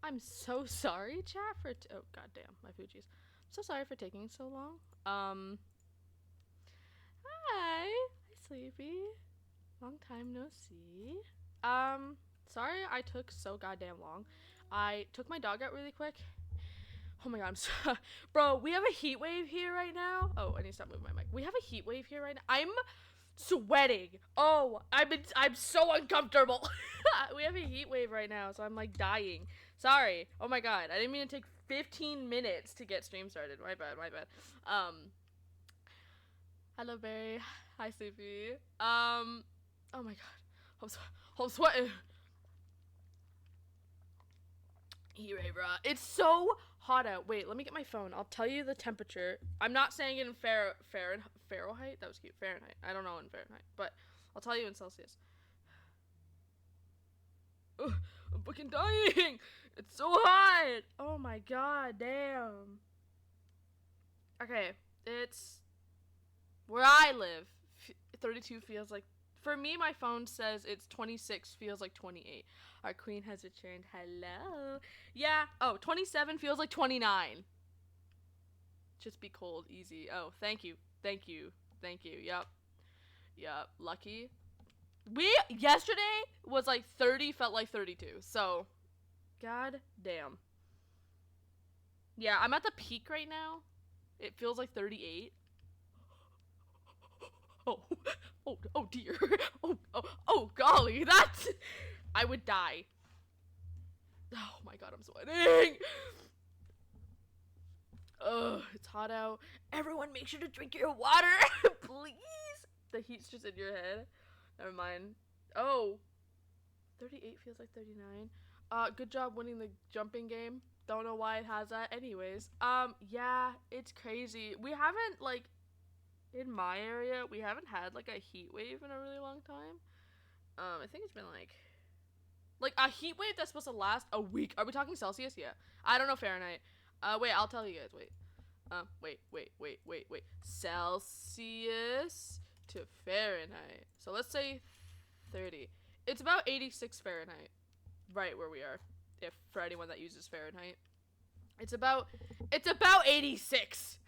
I'm so sorry, chat, for oh goddamn, my Fuji's. I'm so sorry for taking so long. Hi, Sleepy. Long time no see. Sorry I took so goddamn long. I took my dog out really quick. Oh my god, I'm so bro. We have a heat wave here right now. Oh, I need to stop moving my mic. We have a heat wave here right now. I'm sweating. Oh, I'm so uncomfortable. We have a heat wave right now, so I'm like dying. Sorry. Oh my god, I didn't mean to take 15 minutes to get stream started. My bad. My bad. Hello, Barry. Hi, Sleepy. Oh my god, I'm sweating. Heat wave, bruh. It's so hot out. Wait, let me get my phone. I'll tell you the temperature. I'm not saying it in Fahrenheit. That was cute. Fahrenheit. I don't know in Fahrenheit, but I'll tell you in Celsius. Ugh, I'm fucking dying. It's so hot. Oh my god, damn. Okay, it's where I live. 32 feels like. For me, my phone says it's 26 feels like 28. Our queen has returned. Hello. Yeah. Oh, 27 feels like 29. Just be cold, easy. Oh, thank you. Thank you. Thank you. Yep. Yep. Lucky. Yesterday was like 30, felt like 32. So, god damn. Yeah, I'm at the peak right now. It feels like 38. Oh, oh dear. Oh, golly, that's. I would die. Oh my god, I'm sweating. Ugh, it's hot out. Everyone, make sure to drink your water, please. The heat's just in your head. Never mind. Oh, 38 feels like 39. Good job winning the jumping game. Don't know why it has that. Anyways, yeah, it's crazy. We haven't, like, in my area, we haven't had, like, a heat wave in a really long time. I think it's been, like a heat wave that's supposed to last a week. Are we talking Celsius? Yeah. I don't know Fahrenheit. Wait, I'll tell you guys. Wait. Wait. Celsius to Fahrenheit. So let's say 30. It's about 86 Fahrenheit. Right where we are. If for anyone that uses Fahrenheit. It's about 86.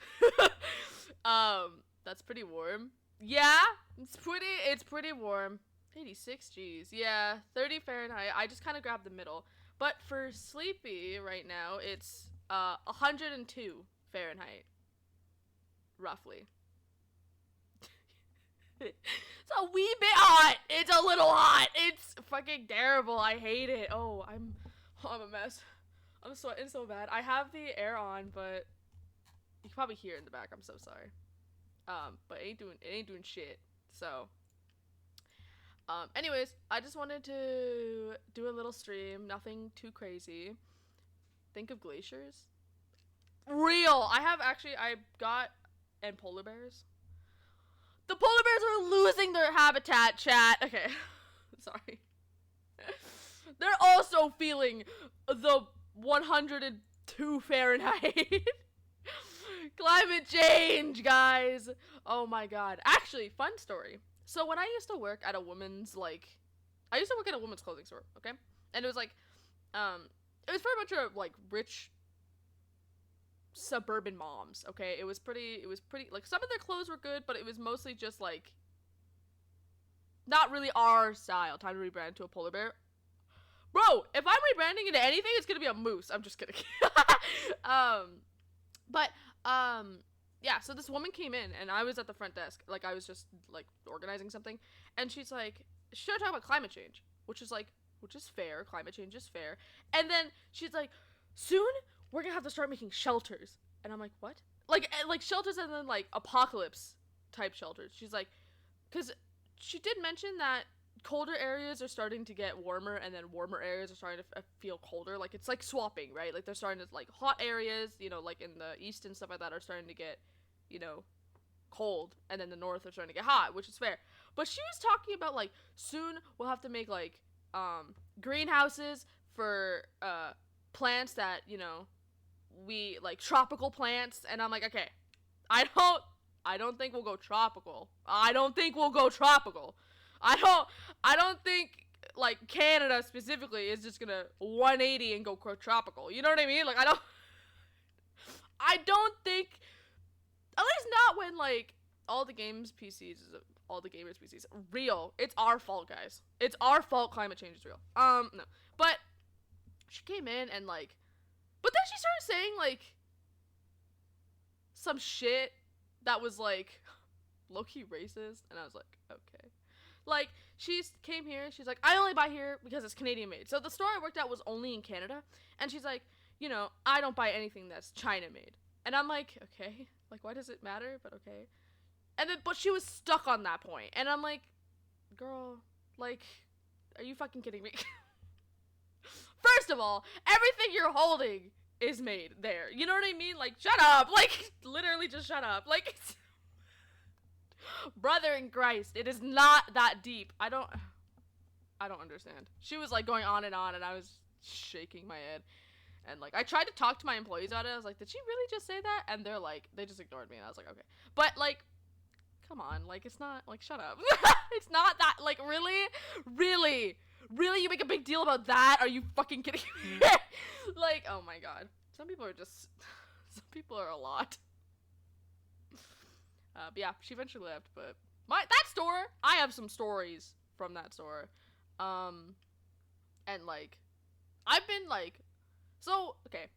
That's pretty warm. Yeah, it's pretty warm. 86, geez. Yeah, 30 Fahrenheit. I just kind of grabbed the middle. But for Sleepy right now, it's 102 Fahrenheit. Roughly. It's a wee bit hot. It's a little hot. It's fucking terrible. I hate it. I'm a mess. I'm sweating so bad. I have the air on, but you can probably hear it in the back. I'm so sorry. But it ain't doing shit. So, anyways, I just wanted to do a little stream. Nothing too crazy. Think of glaciers. Real. I got and polar bears. The polar bears are losing their habitat, chat. Okay. Sorry. They're also feeling the 102 Fahrenheit. Climate change, guys. Oh my god. Actually, fun story. So when I used to work at a woman's, I used to work at a woman's clothing store, okay? And it was it was pretty much a, rich suburban moms, okay? It was pretty, like, some of their clothes were good, but it was mostly just, not really our style. Time to rebrand to a polar bear. Bro, if I'm rebranding into anything, it's gonna be a moose. I'm just kidding. But, yeah, so this woman came in, and I was at the front desk. Like, I was just, organizing something. And she's like, she started talking about climate change, which is fair. Climate change is fair. And then she's like, soon, we're gonna have to start making shelters. And I'm like, what? Like shelters and then, apocalypse type shelters. She's like, because she did mention that colder areas are starting to get warmer, and then warmer areas are starting to feel colder. Like, it's like swapping, right? Like, they're starting to, hot areas, like in the east and stuff like that, are starting to get, cold, and then the north are starting to get hot, which is fair. But she was talking about, soon we'll have to make, greenhouses for plants that, we, tropical plants. And I'm like, okay, I don't think we'll go tropical. I don't think, like Canada specifically is just gonna 180 and go tropical. You know what I mean? Like I don't think, at least not when like all the all the gamers PCs real. It's our fault, guys. It's our fault. Climate change is real. No, but she came in and like, but then she started saying like some shit that was like low-key racist, and I was like, okay. Like, she came here, she's like, I only buy here because it's Canadian made. So the store I worked at was only in Canada, and she's like, you know, I don't buy anything that's China made. And I'm like, okay, like, why does it matter? But okay. And then, but she was stuck on that point, and I'm like, girl, like, are you fucking kidding me? First of all, everything you're holding is made there. You know what I mean? Like, shut up. Like, literally just shut up. Like, brother in Christ, it is not that deep. I don't understand. She was like going on, and I was shaking my head. And like, I tried to talk to my employees about it. I was like, did she really just say that? And they're like, they just ignored me. And I was like, okay. But like, come on, like, it's not, like, shut up. It's not that, like, really, you make a big deal about that? Are you fucking kidding me? Like, oh my god. Some people are a lot. But yeah, she eventually left, but that store, I have some stories from that store. And like, I've been like, so, okay,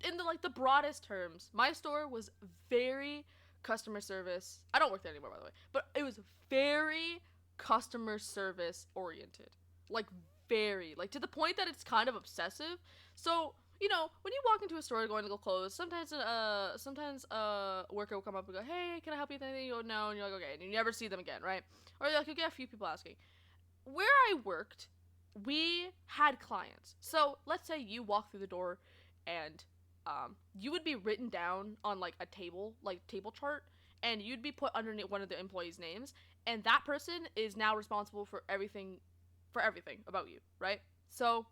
in the, like, the broadest terms, my store was very customer service. I don't work there anymore, by the way, but it was very customer service oriented. Like, very, like, to the point that it's kind of obsessive. So, you know, when you walk into a store going to go close, sometimes a worker will come up and go, hey, can I help you with anything? You go, no, and you're like, okay, and you never see them again, right? Or like, you get a few people asking. Where I worked, we had clients. So let's say you walk through the door and you would be written down on like a table chart, and you'd be put underneath one of the employees' names, and that person is now responsible for everything about you, right? So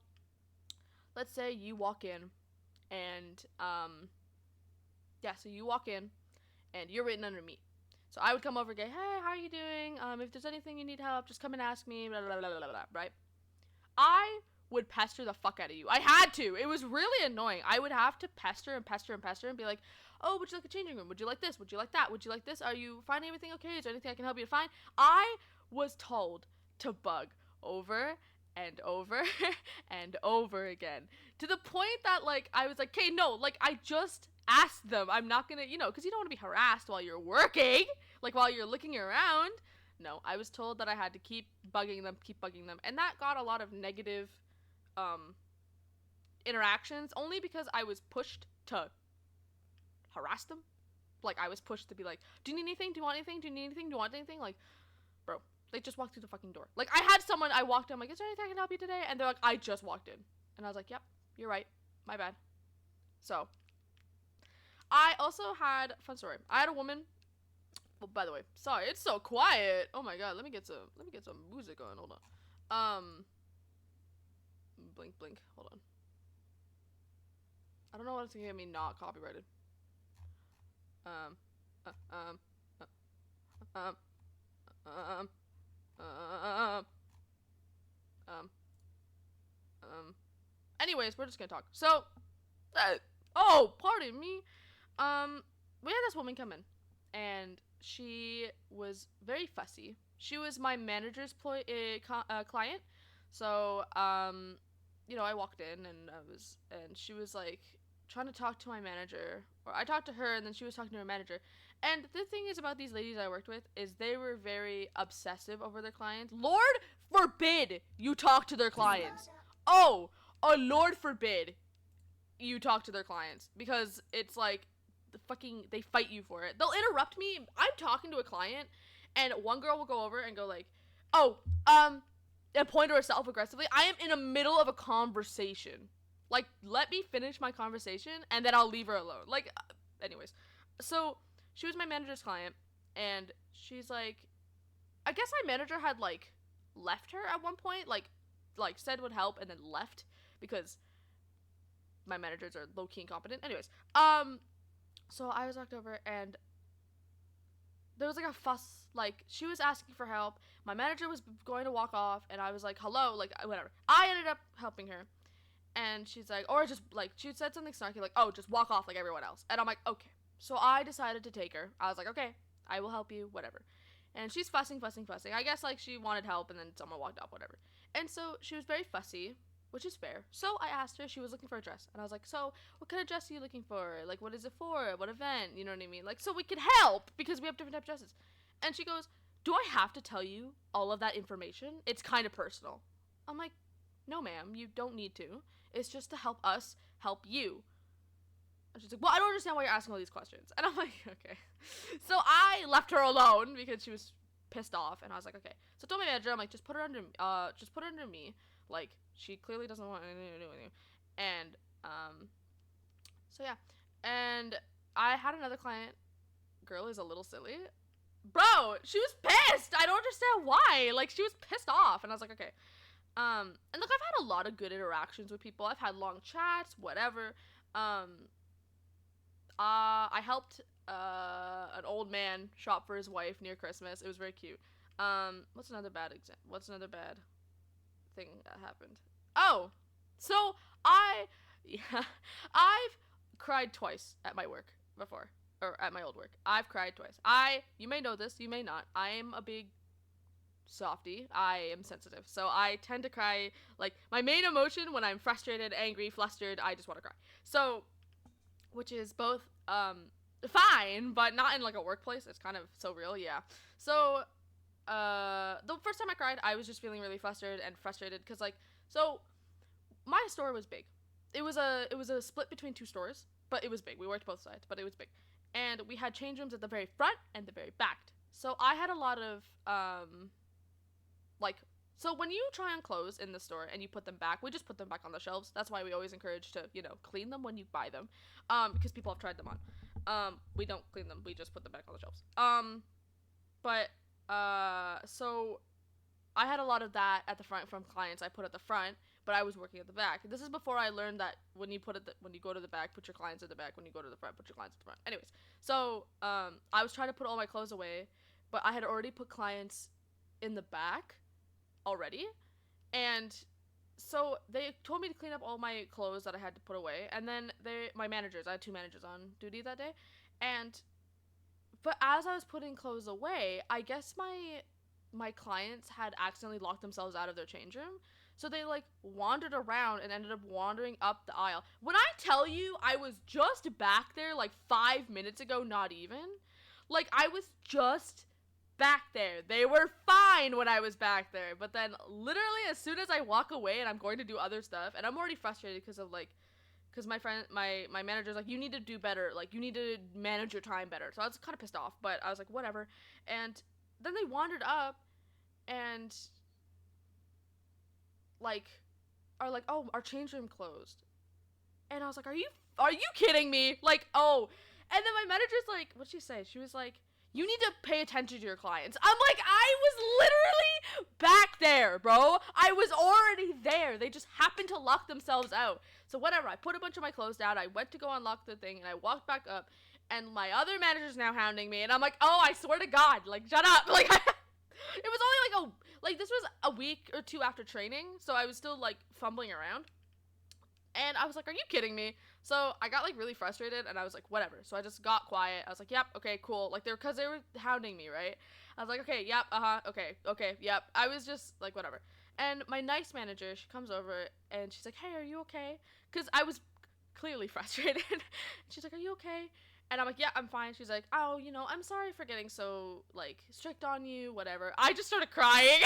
let's say you walk in and so you walk in and you're written under me. So I would come over and go, hey, how are you doing? If there's anything you need help, just come and ask me, blah, blah, blah, blah, blah, right? I would pester the fuck out of you. I had to. It was really annoying. I would have to pester and be like, oh, would you like a changing room? Would you like this? Would you like that? Would you like this? Are you finding everything okay? Is there anything I can help you to find? I was told to bug over and over and over again, to the point that, like, I was like, okay, no, like, I just asked them. I'm not gonna, you know, because you don't want to be harassed while you're working, like, while you're looking around. No, I was told that I had to keep bugging them, and that got a lot of negative interactions, only because I was pushed to harass them. Like, I was pushed to be like, do you need anything? Do you want anything? Do you need anything? Do you want anything? Like, bro, they just walked through the fucking door. Like, I had someone, I walked in, I'm like, is there anything I can help you today? And they're like, I just walked in. And I was like, yep, you're right. My bad. So, I also had, fun story, I had a woman, well, by the way, sorry, it's so quiet. Oh my god, let me get some music on, hold on. Blink, blink, hold on. I don't know what's gonna get me not copyrighted. Um, um, um, um, um, anyways, we're just gonna talk. So, oh, pardon me. We had this woman come in, and she was very fussy. She was my manager's client. So, you know, I walked in, and she was like trying to talk to my manager, or I talked to her, and then she was talking to her manager. And the thing is about these ladies I worked with is they were very obsessive over their clients. Lord forbid you talk to their clients. Oh, Lord forbid you talk to their clients, because it's like they fight you for it. They'll interrupt me. I'm talking to a client, and one girl will go over and go like, oh, and point to herself aggressively. I am in the middle of a conversation. Like, let me finish my conversation, and then I'll leave her alone. Like, anyways. So, she was my manager's client, and she's like, I guess my manager had, like, left her at one point, like said would help, and then left, because my managers are low-key incompetent. Anyways, so I was walked over, and there was like a fuss. Like, she was asking for help. My manager was going to walk off, and I was like, hello, like, whatever. I ended up helping her. And she's like, or just, like, she said something snarky, like, oh, just walk off like everyone else. And I'm like, okay. So I decided to take her. I was like, okay, I will help you, whatever. And she's fussing. I guess, like, she wanted help, and then someone walked off, whatever. And so she was very fussy, which is fair. So I asked her, she was looking for a dress. And I was like, so what kind of dress are you looking for? Like, what is it for? What event? You know what I mean? Like, so we could help, because we have different type of dresses. And she goes, do I have to tell you all of that information? It's kind of personal. I'm like, no, ma'am, you don't need to. It's just to help us help you. And she's like, well, I don't understand why you're asking all these questions. And I'm like, okay. So I left her alone because she was pissed off. And I was like, okay. So I told my manager, I'm like, just put her under me. Like, she clearly doesn't want anything to do with you. And, so yeah. And I had another client. Girl is a little silly. Bro, she was pissed. I don't understand why. Like, she was pissed off. And I was like, okay. And look, I've had a lot of good interactions with people. I've had long chats, whatever. I helped an old man shop for his wife near Christmas. It was very cute. What's another bad thing that happened? Oh, so I've cried twice at my work before, or at my old work. I've cried twice. You may know this, you may not. I am a big softie. I am sensitive, so I tend to cry. Like, my main emotion when I'm frustrated, angry, flustered, I just want to cry. So, which is both fine, but not in like a workplace. It's kind of so real, yeah. So the first time I cried, I was just feeling really flustered because, like, so my store was big. It was a split between two stores, but it was big. We worked both sides, but it was big, and we had change rooms at the very front and the very back. So I had a lot of so when you try on clothes in the store and you put them back, we just put them back on the shelves. That's why we always encourage to, clean them when you buy them, because people have tried them on. We don't clean them. We just put them back on the shelves. So I had a lot of that at the front from clients I put at the front, but I was working at the back. This is before I learned that when you go to the back, put your clients at the back. When you go to the front, put your clients at the front. Anyways, so I was trying to put all my clothes away, but I had already put clients in the back already, and so they told me to clean up all my clothes that I had to put away. And then I had 2 managers on duty that day, but as I was putting clothes away, I guess my clients had accidentally locked themselves out of their change room. So they, like, wandered around and ended up wandering up the aisle. When I tell you I was just back there, like, 5 minutes ago, not even. Like, I was just back there. They were fine when I was back there. But then, literally, as soon as I walk away and I'm going to do other stuff, and I'm already frustrated because my manager's like, you need to do better. Like, you need to manage your time better. So I was kind of pissed off, but I was like, whatever. And then they wandered up and, like, are like, oh, our change room closed. And I was like, are you kidding me? Like, oh. And then my manager's like, what'd she say? She was like, you need to pay attention to your clients. I'm like, I was literally back there, bro. I was already there. They just happened to lock themselves out. So whatever, I put a bunch of my clothes down. I went to go unlock the thing, and I walked back up, and my other manager's now hounding me, and I'm like, oh, I swear to God, like, shut up. Like, it was only like this was a week or 2 after training, so I was still, like, fumbling around. And I was like, are you kidding me? So I got, like, really frustrated, and I was like, whatever. So I just got quiet. I was like, yep, okay, cool. Like, because they were hounding me, right? I was like, okay, yep, okay, yep. I was just, like, whatever. And my nice manager, she comes over, and she's like, hey, are you okay? Because I was clearly frustrated. She's like, are you okay? And I'm like, yeah, I'm fine. She's like, oh, I'm sorry for getting so, like, strict on you, whatever. I just started crying.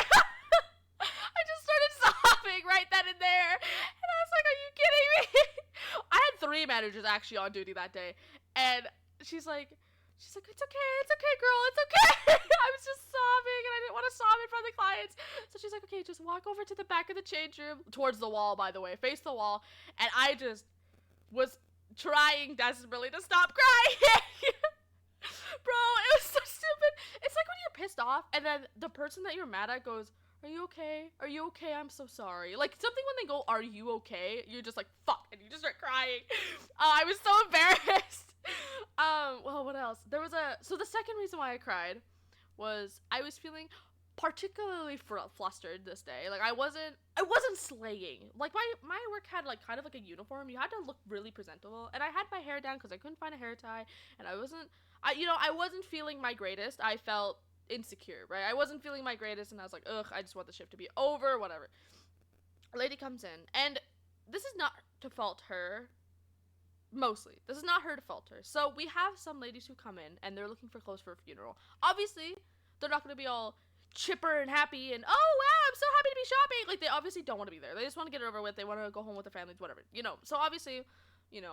I just started sobbing right then and there. And I was like, are you kidding me? I had 3 managers actually on duty that day. And she's like, it's okay, girl, it's okay. I was just sobbing, and I didn't want to sob in front of the clients. So she's like, okay, just walk over to the back of the change room, towards the wall, by the way, face the wall. And I just was trying desperately to stop crying. Bro, it was so stupid. It's like when you're pissed off, and then the person that you're mad at goes, are you okay? Are you okay? I'm so sorry. Like, something when they go, are you okay? You're just like, fuck, and you just start crying. I was so embarrassed. Well, what else? So the second reason why I cried was I was feeling particularly flustered this day. Like I wasn't slaying. Like my work had like kind of like a uniform. You had to look really presentable, and I had my hair down because I couldn't find a hair tie, and I wasn't feeling my greatest. I felt insecure, right? I wasn't feeling my greatest, and I was like, ugh, I just want the shift to be over, whatever. A lady comes in, and this is not to fault her. Mostly, this is not her to fault her. So we have some ladies who come in and they're looking for clothes for a funeral. Obviously, they're not going to be all chipper and happy and, oh wow, I'm so happy to be shopping. Like, they obviously don't want to be there. They just want to get it over with. They want to go home with their families, whatever. So obviously,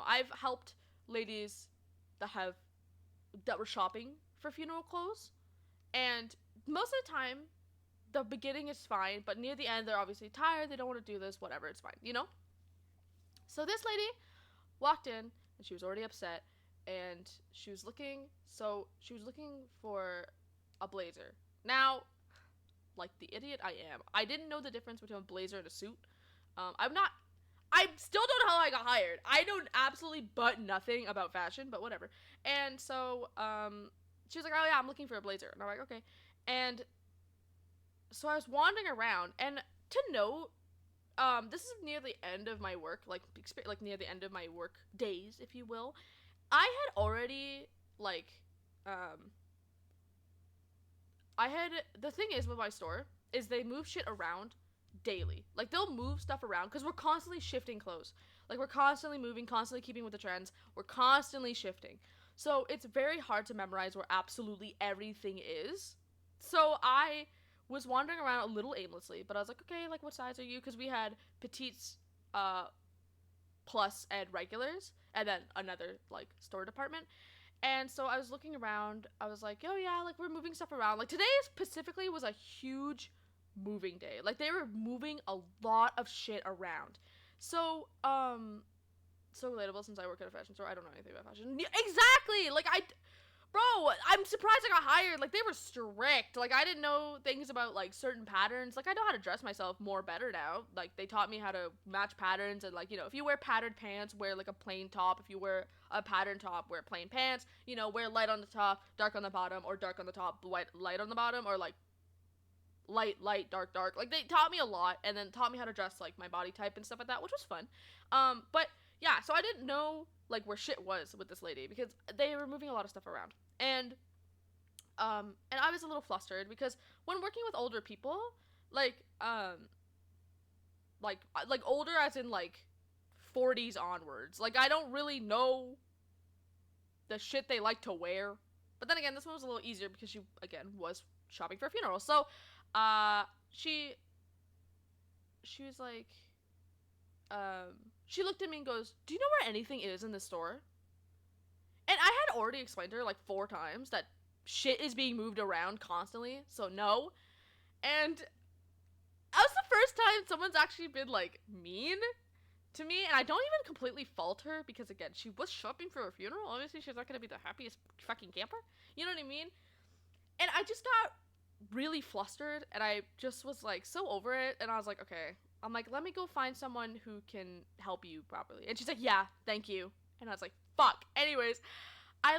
I've helped ladies that were shopping for funeral clothes, and most of the time, the beginning is fine, but near the end, they're obviously tired. They don't want to do this, whatever. It's fine. So this lady walked in and she was already upset, and she was looking for a blazer. Now, like the idiot I am, I didn't know the difference between a blazer and a suit. I still don't know how I got hired. I know absolutely but nothing about fashion, but whatever. And so she was like, oh yeah, I'm looking for a blazer. And I'm like, okay. And so I was wandering around, and to note, this is near the end of my work, like near the end of my work days, if you will. I had already like, um, I had the thing is with my store is they move shit around daily. Like they'll move stuff around because we're constantly shifting clothes. Like we're constantly moving, constantly keeping with the trends. We're constantly shifting. So it's very hard to memorize where absolutely everything is. So I was wandering around a little aimlessly, but I was like, okay, like what size are you? Because we had petites, plus and regulars, and then another like store department. And so I was looking around. I was like, oh yeah, like we're moving stuff around. Like today specifically was a huge moving day. Like they were moving a lot of shit around. So so relatable since I work at a fashion store. I don't know anything about fashion. Exactly. Bro, I'm surprised I got hired. Like, they were strict. Like, I didn't know things about, like, certain patterns. Like, I know how to dress myself more better now. Like, they taught me how to match patterns. And, like, if you wear patterned pants, wear, like, a plain top. If you wear a patterned top, wear plain pants. Wear light on the top, dark on the bottom. Or dark on the top, light on the bottom. Or, like, light, dark, dark. Like, they taught me a lot. And then taught me how to dress, like, my body type and stuff like that, which was fun. But, yeah, so I didn't know, like, where shit was with this lady. Because they were moving a lot of stuff around. And I was a little flustered because when working with older people, like older as in like 40s onwards, like I don't really know the shit they like to wear. But then again, this one was a little easier because she again was shopping for a funeral. So she was like, she looked at me and goes, do you know where anything is in the store? And I had already explained to her like 4 times that shit is being moved around constantly, so no. And that was the first time someone's actually been like mean to me, and I don't even completely fault her because again, she was shopping for a funeral. Obviously, she's not gonna be the happiest fucking camper. You know what I mean? And I just got really flustered, and I just was like so over it, and I was like, okay. I'm like, let me go find someone who can help you properly. And she's like, yeah, thank you. And I was like, fuck. Anyways, I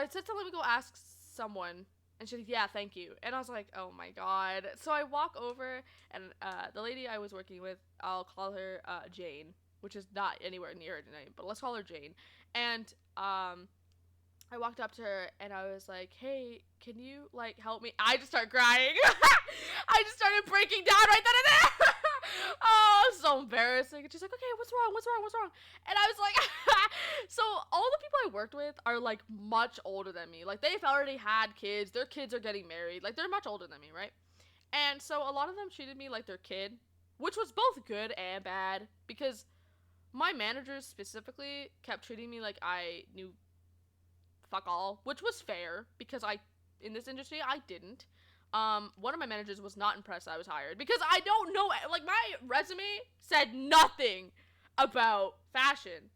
said, let me go ask someone. And she's like, yeah, thank you. And I was like, oh my god. So I walk over, and the lady I was working with, I'll call her Jane, which is not anywhere near her name, but let's call her Jane. And I walked up to her, and I was like, hey, can you, like, help me? I just started crying. I just started breaking down right then and there. Oh, it was so embarrassing. And she's like, okay, what's wrong? And I was like, so all the people I worked with are, like, much older than me. Like, they've already had kids. Their kids are getting married. Like, they're much older than me, right? And so a lot of them treated me like their kid, which was both good and bad, because my managers specifically kept treating me like I knew fuck all, which was fair, because in this industry, I didn't. One of my managers was not impressed that I was hired, because I don't know, like, my resume said nothing about fashion.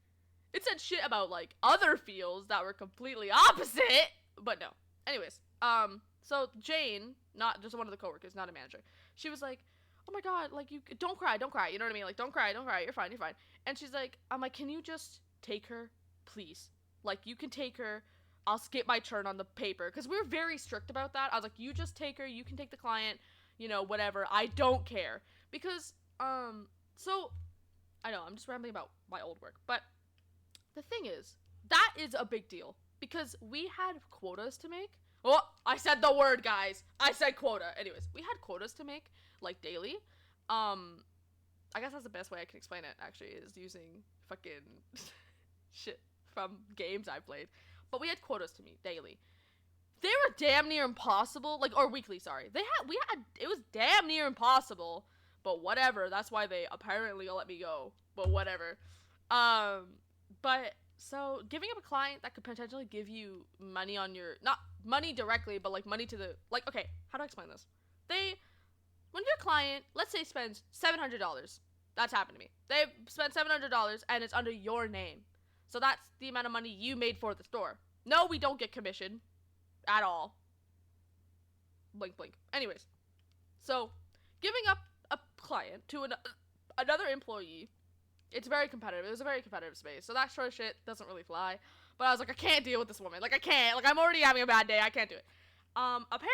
It said shit about, like, other fields that were completely opposite, but no. Anyways, so Jane, not just one of the coworkers, not a manager, she was like, oh my god, like, you, don't cry, you know what I mean? Like, don't cry, you're fine. And she's like, I'm like, can you just take her, please? Like, you can take her. I'll skip my turn on the paper. Because we were very strict about that. I was like, you just take her. You can take the client. You know, whatever. I don't care. Because, so, I know, I'm just rambling about my old work. But the thing is, that is a big deal. Because we had quotas to make. Oh, I said the word, guys. I said quota. Anyways, we had quotas to make, like, daily. I guess that's the best way I can explain it, actually, is using fucking shit from games I played. But we had quotas to meet daily. They were damn near impossible, like, or weekly, sorry. It was damn near impossible, but whatever. That's why they apparently let me go, but whatever. But, so, giving up a client that could potentially give you money on your, not money directly, but, like, money to the, like, okay, how do I explain this? When your client, let's say, spends $700, that's happened to me. They spent $700 and it's under your name. So that's the amount of money you made for the store. No, we don't get commission at all. Blink, blink. Anyways, so giving up a client to another employee, it's very competitive. It was a very competitive space. So that sort of shit doesn't really fly. But I was like, I can't deal with this woman. Like, I can't. Like, I'm already having a bad day. I can't do it. Apparently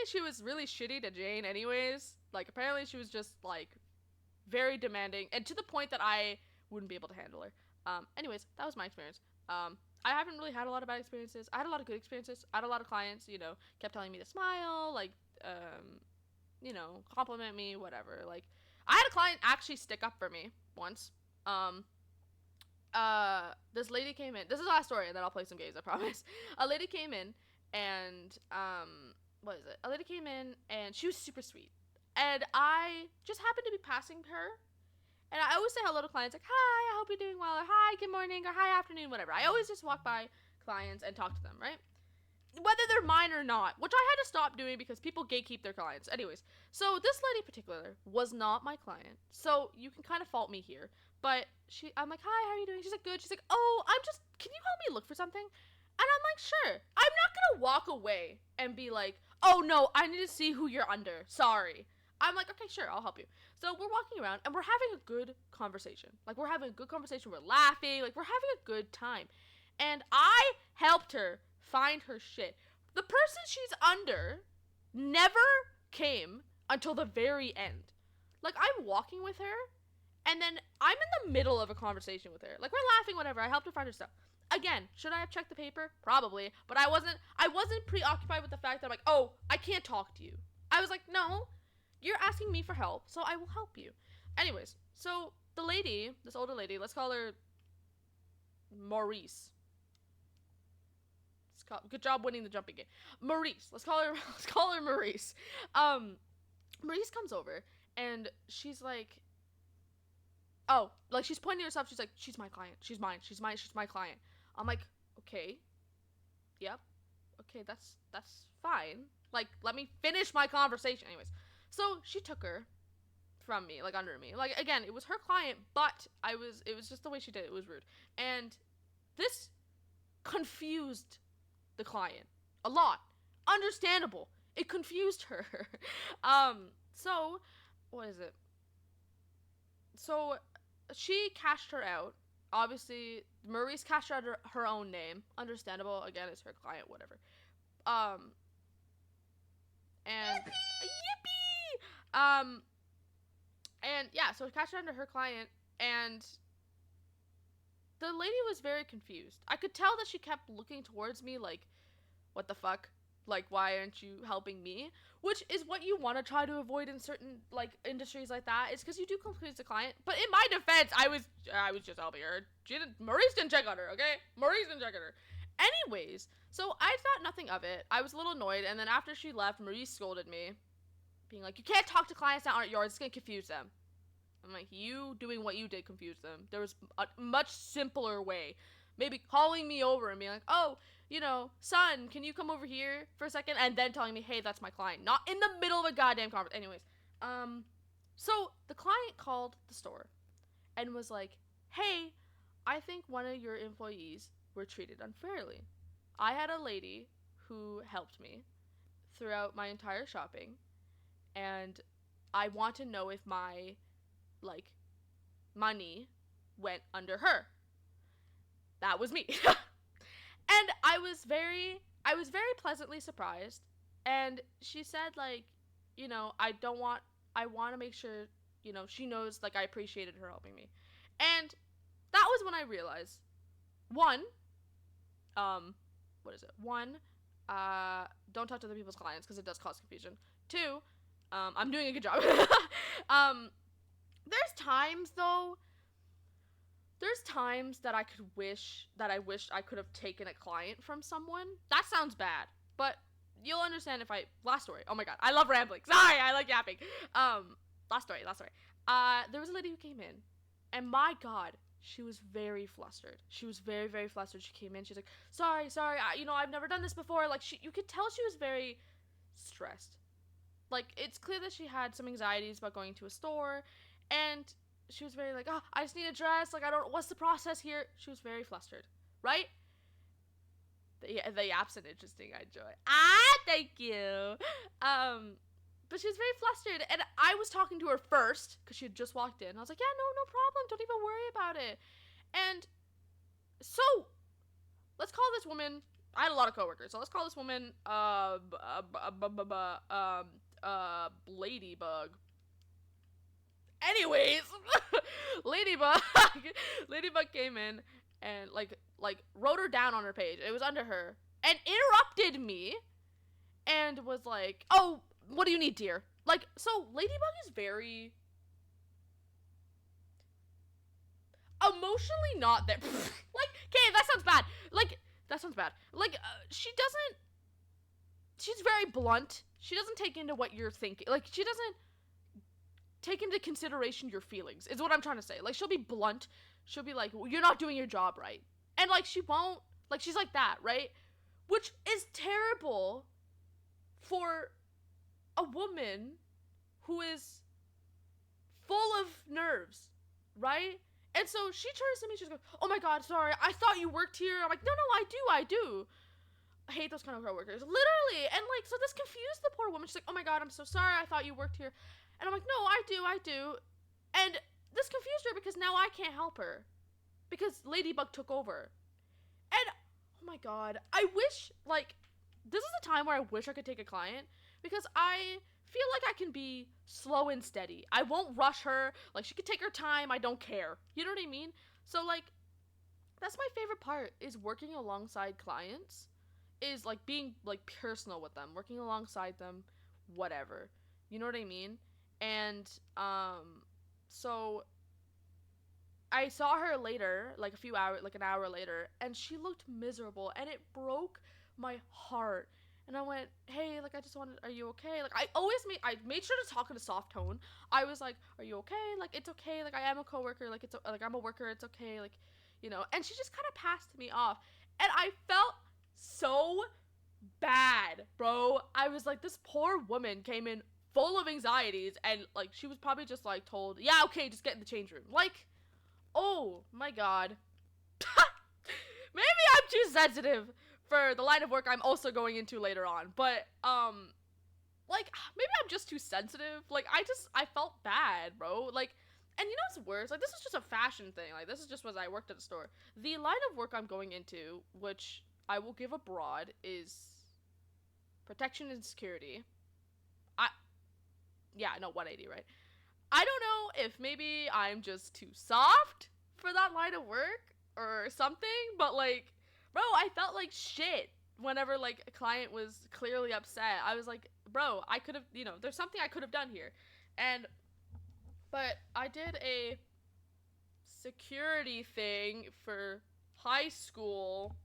she was really shitty to Jane anyways. Like, apparently she was just, like, very demanding, and to the point that I wouldn't be able to handle her. Anyways, that was my experience. I haven't really had a lot of bad experiences. I had a lot of good experiences. I had a lot of clients, you know, kept telling me to smile, like, you know, compliment me, whatever. Like, I had a client actually stick up for me once. This lady came in. This is the last story, and then I'll play some games, I promise. A lady came in, and, what is it? A lady came in, and she was super sweet. And I just happened to be passing her. And I always say hello to clients, like, hi, I hope you're doing well, or hi, good morning, or hi, afternoon, whatever. I always just walk by clients and talk to them, right? Whether they're mine or not, which I had to stop doing because people gatekeep their clients. Anyways, so this lady in particular was not my client. So you can kind of fault me here. But I'm like, hi, how are you doing? She's like, good. She's like, oh, can you help me look for something? And I'm like, sure. I'm not gonna walk away and be like, oh no, I need to see who you're under. Sorry. I'm like, okay, sure, I'll help you. So we're walking around and we're having a good conversation. Like, we're having a good conversation. We're laughing. Like, we're having a good time. And I helped her find her shit. The person she's under never came until the very end. Like, I'm walking with her, and then I'm in the middle of a conversation with her. Like, we're laughing, whatever. I helped her find her stuff. Again, should I have checked the paper? Probably. But I wasn't preoccupied with the fact that I'm like, oh, I can't talk to you. I was like, no. You're asking me for help, so I will help you. Anyways, so the lady, this older lady, let's call her Maurice. Good job winning the jumping game. Maurice. Let's call her Maurice. Maurice comes over and she's like, oh, like she's pointing to herself. She's like, she's my client. She's mine. She's my client. I'm like, okay. Yep. Okay, that's fine. Like, let me finish my conversation. Anyways. So she took her from me, like under me. Like, again, it was her client, but it was just the way she did it. It was rude. And this confused the client a lot. Understandable. It confused her. So, what is it? So, she cashed her out. Obviously, Maurice cashed her out her own name. Understandable. Again, it's her client, whatever. And yippee! And yeah, so it cashed under her client, and the lady was very confused. I could tell that she kept looking towards me like, what the fuck? Like, why aren't you helping me? Which is what you want to try to avoid in certain, like, industries like that. It's because you do confuse the client. But in my defense, I was just helping her. Maurice didn't check on her, okay? Maurice didn't check on her. Anyways, so I thought nothing of it. I was a little annoyed, and then after she left, Maurice scolded me, being like, you can't talk to clients that aren't yours. It's going to confuse them. I'm like, you doing what you did confused them. There was a much simpler way. Maybe calling me over and being like, oh, you know, son, can you come over here for a second? And then telling me, hey, that's my client. Not in the middle of a goddamn conversation. Anyways, so the client called the store and was like, hey, I think one of your employees were treated unfairly. I had a lady who helped me throughout my entire shopping, and I want to know if my, like, money went under her. That was me. And I was very pleasantly surprised. And she said, like, I want to make sure, she knows, like, I appreciated her helping me. And that was when I realized, one, um, what is it? One, don't talk to other people's clients because it does cause confusion. Two, I'm doing a good job. um, there's times though. There's times that I wish I could have taken a client from someone. That sounds bad, but you'll understand if I. Last story. Oh my god, I love rambling. Sorry, I like yapping. Last story. There was a lady who came in, and my god, she was very flustered. She was very, very flustered. She came in. She's like, sorry, I've never done this before. Like, you could tell she was very stressed. Like, it's clear that she had some anxieties about going to a store, and she was very like, oh, I just need a dress. Like, I don't. What's the process here? She was very flustered, right? The yaps and interesting. I enjoy. Thank you. But she was very flustered, and I was talking to her first because she had just walked in. I was like, yeah, no problem. Don't even worry about it. And so, let's call this woman. I had a lot of coworkers, so let's call this woman Ladybug. Anyways, Ladybug Ladybug came in and like wrote her down on her page. It was under her and interrupted me and was like, "Oh, what do you need, dear?" Like, so Ladybug is very emotionally not there. Like, okay, that sounds bad. Like, that sounds bad. Like, she doesn't. She's very blunt. She doesn't take into what you're thinking. Like, she doesn't take into consideration your feelings. Is what I'm trying to say. Like, she'll be blunt. She'll be like, well, "You're not doing your job right," and like, she won't. Like, she's like that, right? Which is terrible for a woman who is full of nerves, right? And so she turns to me, she's like, "Oh my god, sorry, I thought you worked here." I'm like, no, I do. I hate those kind of coworkers, literally. And like, so this confused the poor woman. She's like, "Oh my god, I'm so sorry, I thought you worked here." And I'm like, "No, I do. And this confused her because now I can't help her because Ladybug took over. And oh my god, I wish, like, this is a time where I wish I could take a client because I feel like I can be slow and steady. I won't rush her. Like, she could take her time. I don't care. You know what I mean? So, like, that's my favorite part is working alongside clients, is, like, being, like, personal with them, working alongside them, whatever. You know what I mean? And, so I saw her later, like an hour later, and she looked miserable, and it broke my heart. And I went, "Hey, like, I just wanted, are you okay?" Like, I made sure to talk in a soft tone. I was like, "Are you okay? Like, it's okay. Like, I am a coworker. Like, like, I'm a worker. It's okay. Like, And she just kind of passed me off, and I felt so bad, bro. I was like, this poor woman came in full of anxieties, and like, she was probably just like told, "Yeah, okay, just get in the change room." Like, oh my god. Maybe I'm too sensitive for the line of work I'm also going into later on, but like, maybe I'm just too sensitive. Like, I felt bad, bro. Like, and you know what's worse? Like, this is just a fashion thing. Like, this is just when I worked at a store. The line of work I'm going into, which I will give abroad, is protection and security. Yeah, no, 180, right? I don't know if maybe I'm just too soft for that line of work or something, but like, bro, I felt like shit whenever like a client was clearly upset. I was like, "Bro, I could have, there's something I could have done here." But I did a security thing for high school.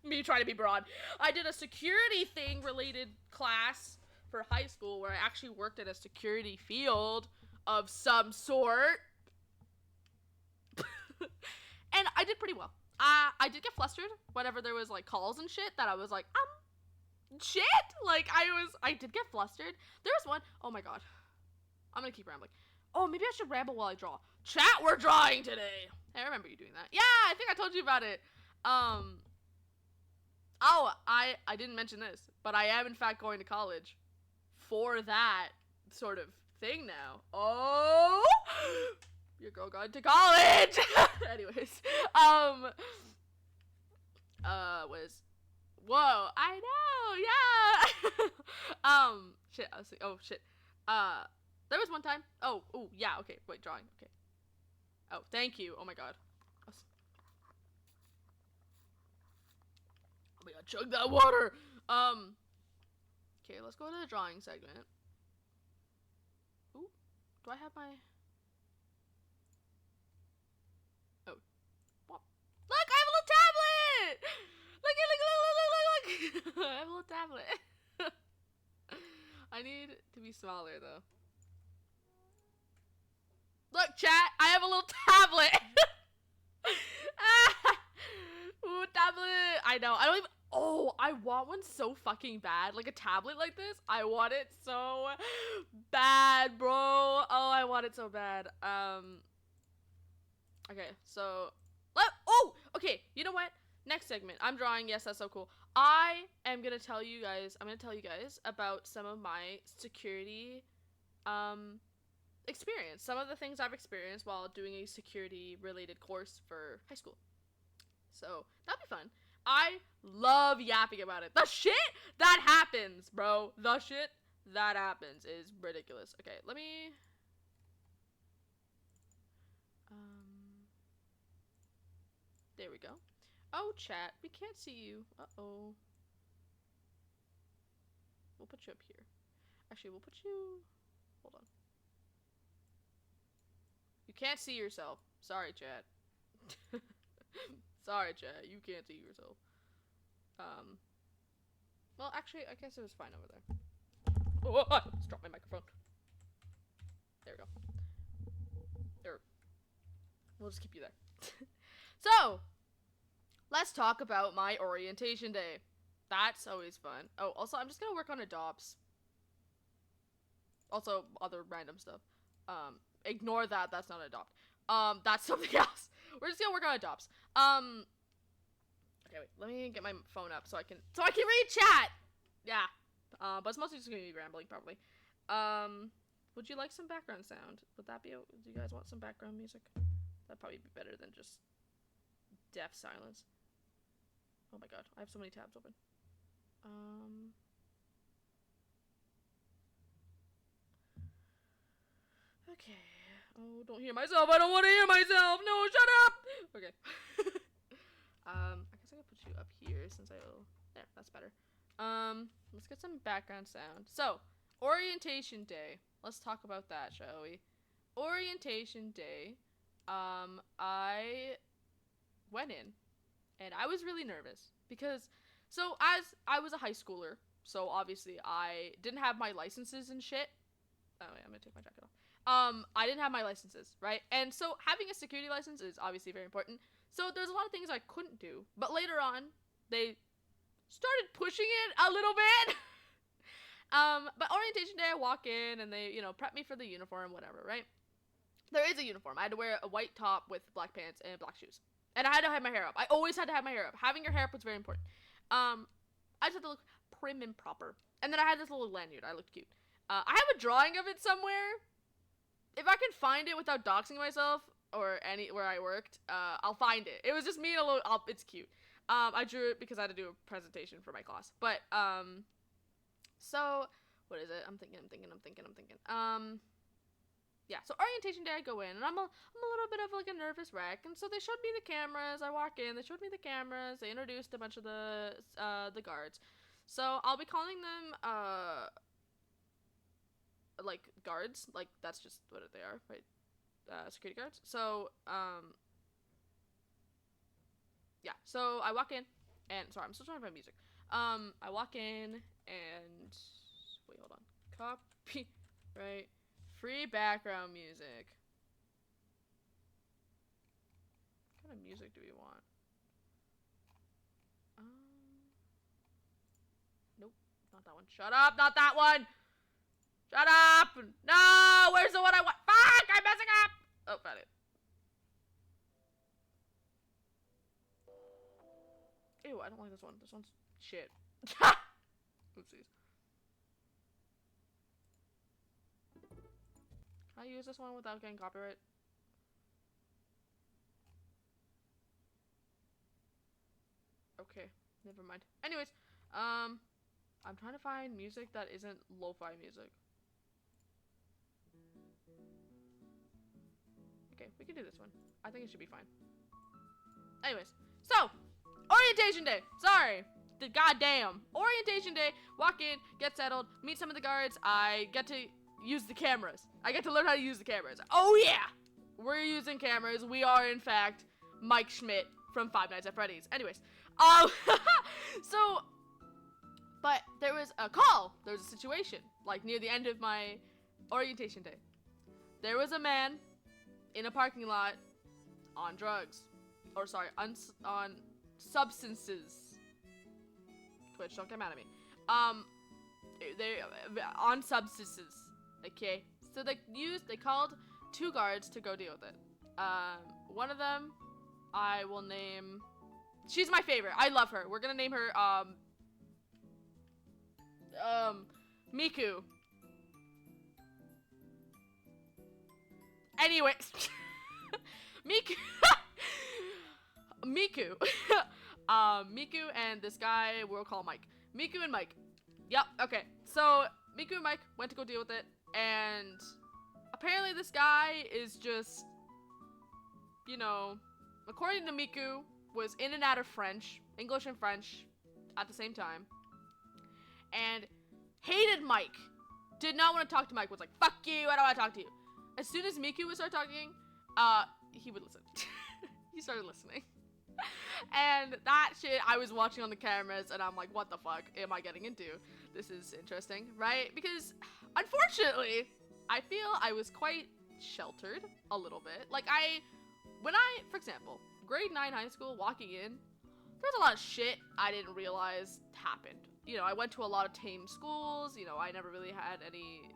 Me trying to be broad. I did a security thing related class for high school where I actually worked in a security field of some sort. And I did pretty well. I did get flustered whenever there was like calls and shit that I was like, shit. Like, I did get flustered. There was one, oh my god. I'm gonna keep rambling. Oh, maybe I should ramble while I draw. Chat, we're drawing today. Hey, I remember you doing that. Yeah, I think I told you about it. Oh, I didn't mention this, but I am in fact going to college for that sort of thing now. Oh, your girl got into college. Anyways, was, whoa, I know, yeah. Shit, I was like, oh shit. There was one time. Oh, yeah, okay, wait, drawing, okay. Oh, thank you. Oh my god. Oh my god, chug that water. Okay, let's go to the drawing segment. Ooh, do I have my? Oh, what? Look, I have a little tablet. Look, I have a little tablet. I need to be smaller though. Look, chat, I have a little tablet. Ooh, tablet. I know. I don't even. Oh, I want one so fucking bad. Like a tablet like this. I want it so bad, bro. Oh, I want it so bad. Okay, so okay. You know what? Next segment. I'm drawing. Yes, that's so cool. I'm gonna tell you guys about some of my security experience. Some of the things I've experienced while doing a security related course for high school. So that'd be fun. I love yapping about it. The shit that happens, bro. The shit that happens is ridiculous. Okay, let me. There we go. Oh, chat, we can't see you. Uh-oh. We'll put you up here. Actually, we'll put you. Hold on. You can't see yourself. Sorry, chat. Sorry, chat. You can't see yourself. Well, actually, I guess it was fine over there. Oh, I just dropped my microphone. There we go. There. We'll just keep you there. So, let's talk about my orientation day. That's always fun. Oh, also, I'm just gonna work on adopts. Also, other random stuff. Ignore that. That's not adopt. That's something else. We're just gonna work on adopts. Okay, wait. Let me get my phone up so I can read chat. Yeah. But it's mostly just gonna be rambling, probably. Would you like some background sound? Would that be? Do you guys want some background music? That'd probably be better than just deaf silence. Oh my god, I have so many tabs open. Okay. Oh, don't hear myself. I don't want to hear myself. No, shut up. Okay. I guess I can put you up here since there, that's better. Let's get some background sound. So, orientation day. Let's talk about that, shall we? Orientation day. I went in and I was really nervous because as I was a high schooler, so obviously I didn't have my licenses and shit. Oh wait, I'm gonna take my jacket off. I didn't have my licenses, right? And so having a security license is obviously very important. So there's a lot of things I couldn't do, but later on they started pushing it a little bit. But orientation day, I walk in and they, prep me for the uniform, whatever, right? There is a uniform. I had to wear a white top with black pants and black shoes. And I had to have my hair up. I always had to have my hair up. Having your hair up was very important. I just had to look prim and proper. And then I had this little lanyard. I looked cute. I have a drawing of it somewhere. If I can find it without doxing myself or where I worked, I'll find it. It was just me and a little. It's cute. I drew it because I had to do a presentation for my class. But so what is it? I'm thinking. Yeah, so orientation day I go in and I'm a little bit of like a nervous wreck, and so they showed me the cameras. I walk in, they showed me the cameras, they introduced a bunch of the guards. So I'll be calling them like guards, like that's just what they are, right? Security guards. So yeah, so I walk in and sorry, I'm still trying to find music. I walk in and wait, hold on. Copy, right? Free background music. What kind of music do we want? Nope, not that one. Shut up, not that one! Shut up! No! Where's the one I want? Fuck! I'm messing up! Oh, found it. Ew, I don't like this one. This one's shit. Oopsies. Can I use this one without getting copyright? Okay, never mind. Anyways, I'm trying to find music that isn't lo-fi music. Okay, we can do this one. I think it should be fine. Anyways, so orientation day. Sorry. The goddamn orientation day. Walk in, get settled, meet some of the guards. I get to use the cameras. I get to learn how to use the cameras. Oh yeah, we're using cameras. We are in fact Mike Schmidt from Five Nights at Freddy's. Anyways, so, but there was a call. There was a situation like near the end of my orientation day. There was a man in a parking lot on drugs, or sorry, on substances. Twitch, don't get mad at me. They on substances. Okay, so they called 2 guards to go deal with it. One of them, I will name. She's my favorite. I love her. We're gonna name her Miku. Anyways, Miku. Miku. Miku and this guy we'll call Mike. Miku and Mike. Yep, okay. So, Miku and Mike went to go deal with it, and apparently this guy is just, you know, according to Miku, was in and out of French, English and French at the same time, and hated Mike. Did not want to talk to Mike, was like, fuck you, I don't want to talk to you. As soon as Miku would start talking, he would listen. He started listening. And that shit I was watching on the cameras, and I'm like, what the fuck am I getting into? This is interesting, right? Because, unfortunately, I feel I was quite sheltered a little bit. Like, for example, grade 9 high school, walking in, there's a lot of shit I didn't realize happened. You know, I went to a lot of tame schools, you know, I never really had any,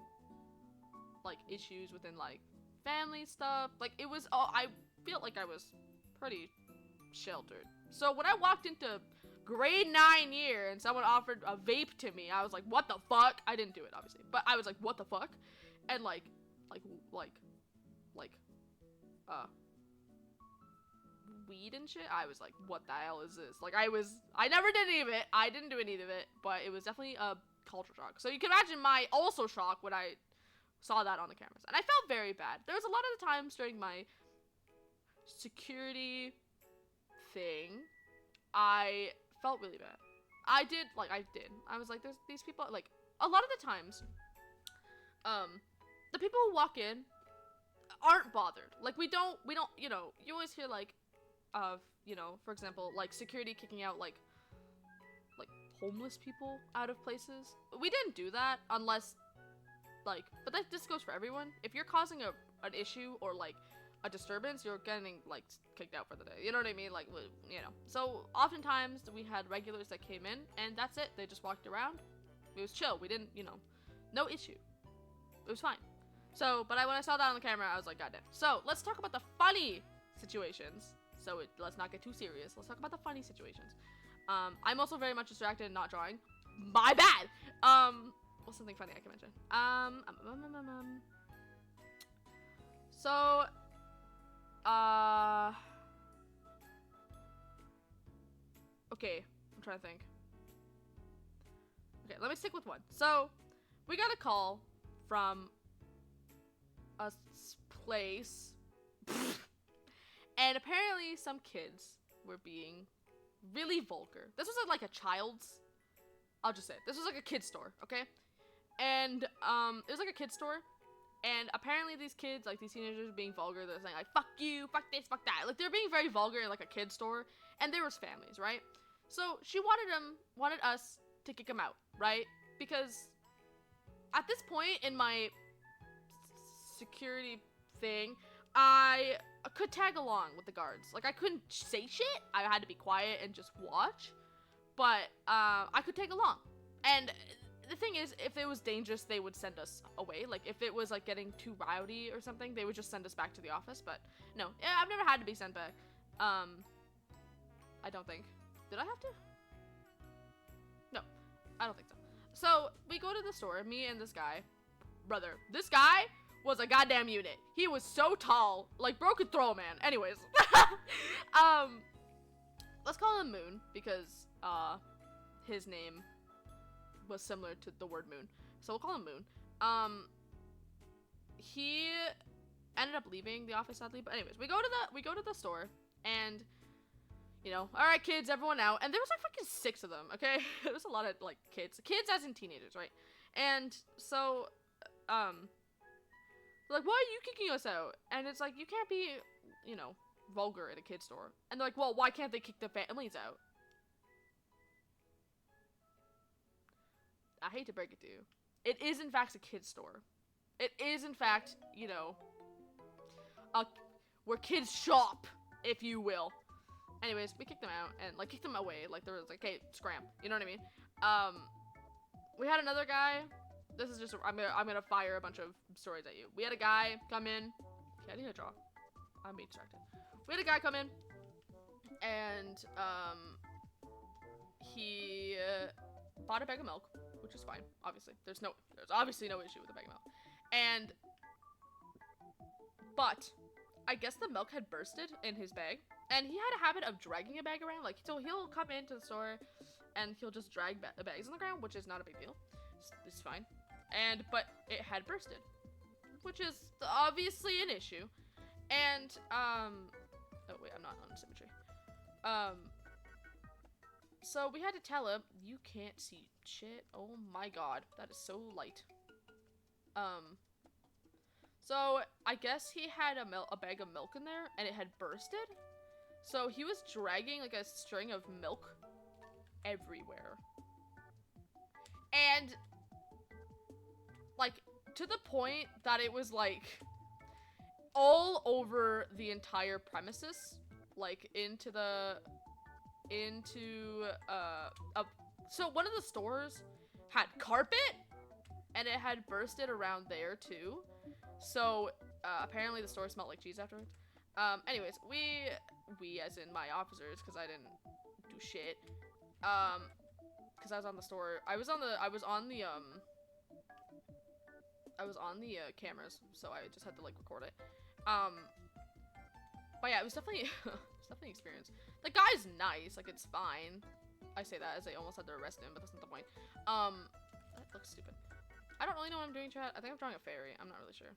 like, issues within, like, family stuff. Like, it was all, I feel like I was pretty sheltered. So when I walked into grade 9 year and someone offered a vape to me, I was like, what the fuck? I didn't do it, obviously, but I was like, what the fuck? And like weed and shit, I was like, what the hell is this? Like, I never did any of it. I didn't do any of it, but it was definitely a culture shock. So you can imagine my also shock when I saw that on the cameras. And I felt very bad. There was a lot of the times during my security thing, I felt really bad. I did. I was like, there's these people, like, a lot of the times, the people who walk in aren't bothered. Like, we don't, you know, you always hear, like, you know, for example, like, security kicking out, like, homeless people out of places. We didn't do that unless, like, but this goes for everyone. If you're causing an issue or, like, a disturbance, you're getting, like, kicked out for the day. You know what I mean? Like, you know. So, oftentimes, we had regulars that came in, and that's it. They just walked around. It was chill. We didn't, you know, no issue. It was fine. So, but when I saw that on the camera, I was like, goddamn. So, let's talk about the funny situations. So, let's not get too serious. Let's talk about the funny situations. I'm also very much distracted and not drawing. My bad! What's something funny I can mention? So, okay, I'm trying to think. Okay, let me stick with one. So, we got a call from a place, and apparently some kids were being really vulgar. This was like a child's, I'll just say it. This was like a kid's store, okay? And, it was like a kid's store. And apparently these kids, like, these teenagers were being vulgar. They're saying, like, fuck you, fuck this, fuck that. Like, they're being very vulgar in, like, a kid's store. And there was families, right? So, she wanted us to kick them out, right? Because at this point in my security thing, I could tag along with the guards. Like, I couldn't say shit. I had to be quiet and just watch. But, I could tag along. And the thing is, if it was dangerous, they would send us away. Like, if it was, like, getting too rowdy or something, they would just send us back to the office. But, no. Yeah, I've never had to be sent back. I don't think. Did I have to? No. I don't think so. So, we go to the store, me and this guy. Brother, this guy was a goddamn unit. He was so tall. Like, bro could throw a man. Anyways. Let's call him Moon, because his name was similar to the word moon, so we'll call him Moon. He ended up leaving the office sadly, but anyways, we go to the store, and all right, kids, everyone out, and there was like fucking 6 of them. Okay, it was a lot of like kids as in teenagers, right? And so like, why are you kicking us out? And it's like, you can't be vulgar at a kid's store. And they're like, well, why can't they kick the families out? I hate to break it to you, it is in fact a kid's store. It is in fact, where kids shop, if you will. Anyways, we kicked them out, and like kicked them away. Like there was like, hey, scram. You know what I mean? We had another guy. This is just I'm gonna fire a bunch of stories at you. We had a guy come in. Okay, I need to draw. I'm being distracted. We had a guy come in, and he bought a bag of milk, which is fine. Obviously, there's obviously no issue with the bag of milk. But I guess the milk had bursted in his bag, and he had a habit of dragging a bag around. Like, so he'll come into the store, and he'll just drag the bags on the ground, which is not a big deal. It's fine. But it had bursted, which is obviously an issue. And oh wait, I'm not on symmetry. So we had to tell him, you can't see shit. Oh my god, that is so light. So I guess he had a bag of milk in there, and it had bursted. So he was dragging like a string of milk everywhere. And like to the point that it was like all over the entire premises, like so one of the stores had carpet, and it had bursted around there too. So apparently the store smelled like cheese afterwards. Anyways, we as in my officers, because I didn't do shit, because I was on the store, I was on the cameras, so I just had to like record it. But yeah, it was definitely an experience. The guy's nice, like it's fine. I say that as I almost had to arrest him, but that's not the point. That looks stupid. I don't really know what I'm doing, chat. I think I'm drawing a fairy. I'm not really sure.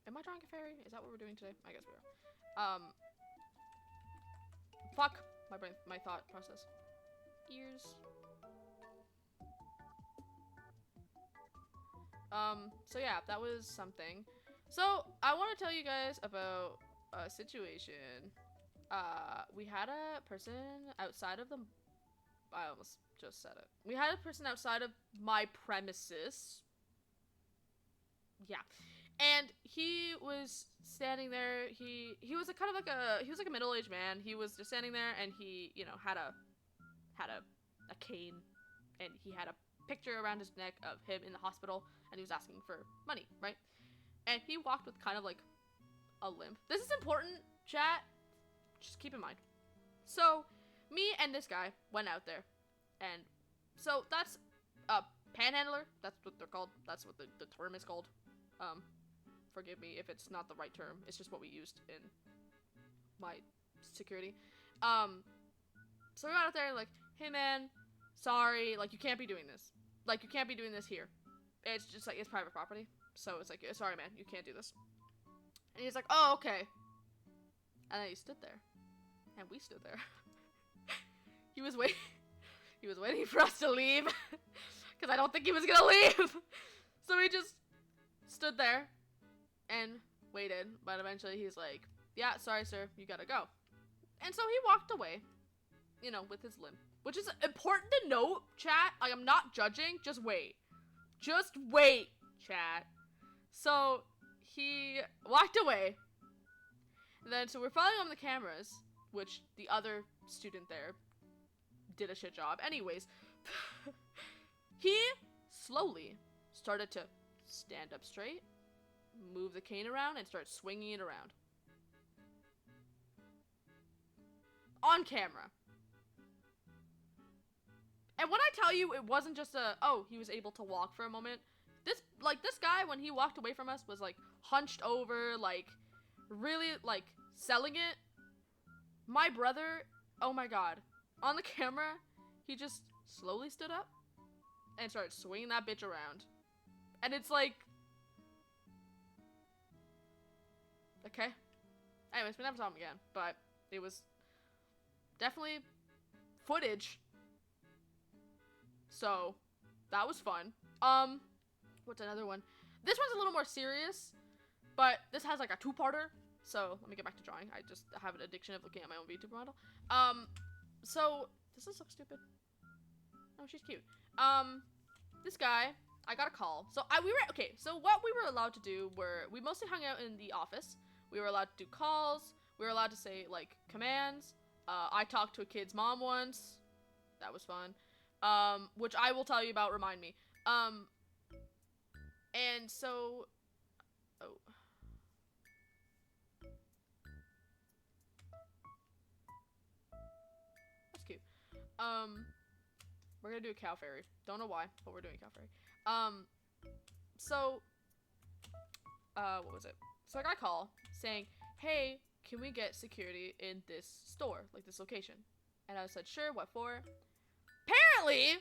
Am I drawing a fairy? Is that what we're doing today? I guess we are. Fuck my brain, my thought process. Ears. So yeah, that was something. So I want to tell you guys about a situation. We had a person outside of I almost just said it. We had a person outside of my premises. Yeah. And he was standing there. He was like a middle-aged man. He was just standing there, and he, had a cane, and he had a picture around his neck of him in the hospital, and he was asking for money, right? And he walked with kind of like a limp. This is important, chat. Just keep in mind. So me and this guy went out there, and so that's a panhandler. That's what they're called. That's what the term is called. Forgive me if it's not the right term. It's just what we used in my security. So we got out there like, hey man, sorry, like you can't be doing this. Like you can't be doing this here. It's just like, it's private property. So it's like, sorry man, you can't do this. And he's like, oh, okay. And then he stood there. And we stood there. He was waiting for us to leave. Because I don't think he was gonna leave. So we just stood there and waited. But eventually he's like, yeah, sorry sir, you gotta go. And so he walked away, with his limp. Which is important to note, chat. Like, I'm not judging. Just wait. Just wait, chat. So he walked away. And then, so we're following on the cameras, which the other student there did a shit job. Anyways, he slowly started to stand up straight, move the cane around, and start swinging it around. On camera. And when I tell you it wasn't just he was able to walk for a moment. This guy, when he walked away from us, was like hunched over, like really like selling it. My brother, oh my god, on the camera, he just slowly stood up and started swinging that bitch around. And it's like, okay. Anyways, we never saw him again, but it was definitely footage. So, that was fun. What's another one? This one's a little more serious, but this has like a two-parter. So, let me get back to drawing. I just have an addiction of looking at my own VTuber model. So, does this look stupid? Oh, she's cute. This guy, I got a call. So, so what we were allowed to do we mostly hung out in the office. We were allowed to do calls. We were allowed to say, like, commands. I talked to a kid's mom once. That was fun. Which I will tell you about, remind me. And so, oh. That's cute. We're gonna do a cow fairy. Don't know why, but we're doing a cow fairy. So, what was it? So I got a call saying, hey, can we get security in this store, like this location? And I said, sure, what for? Apparently,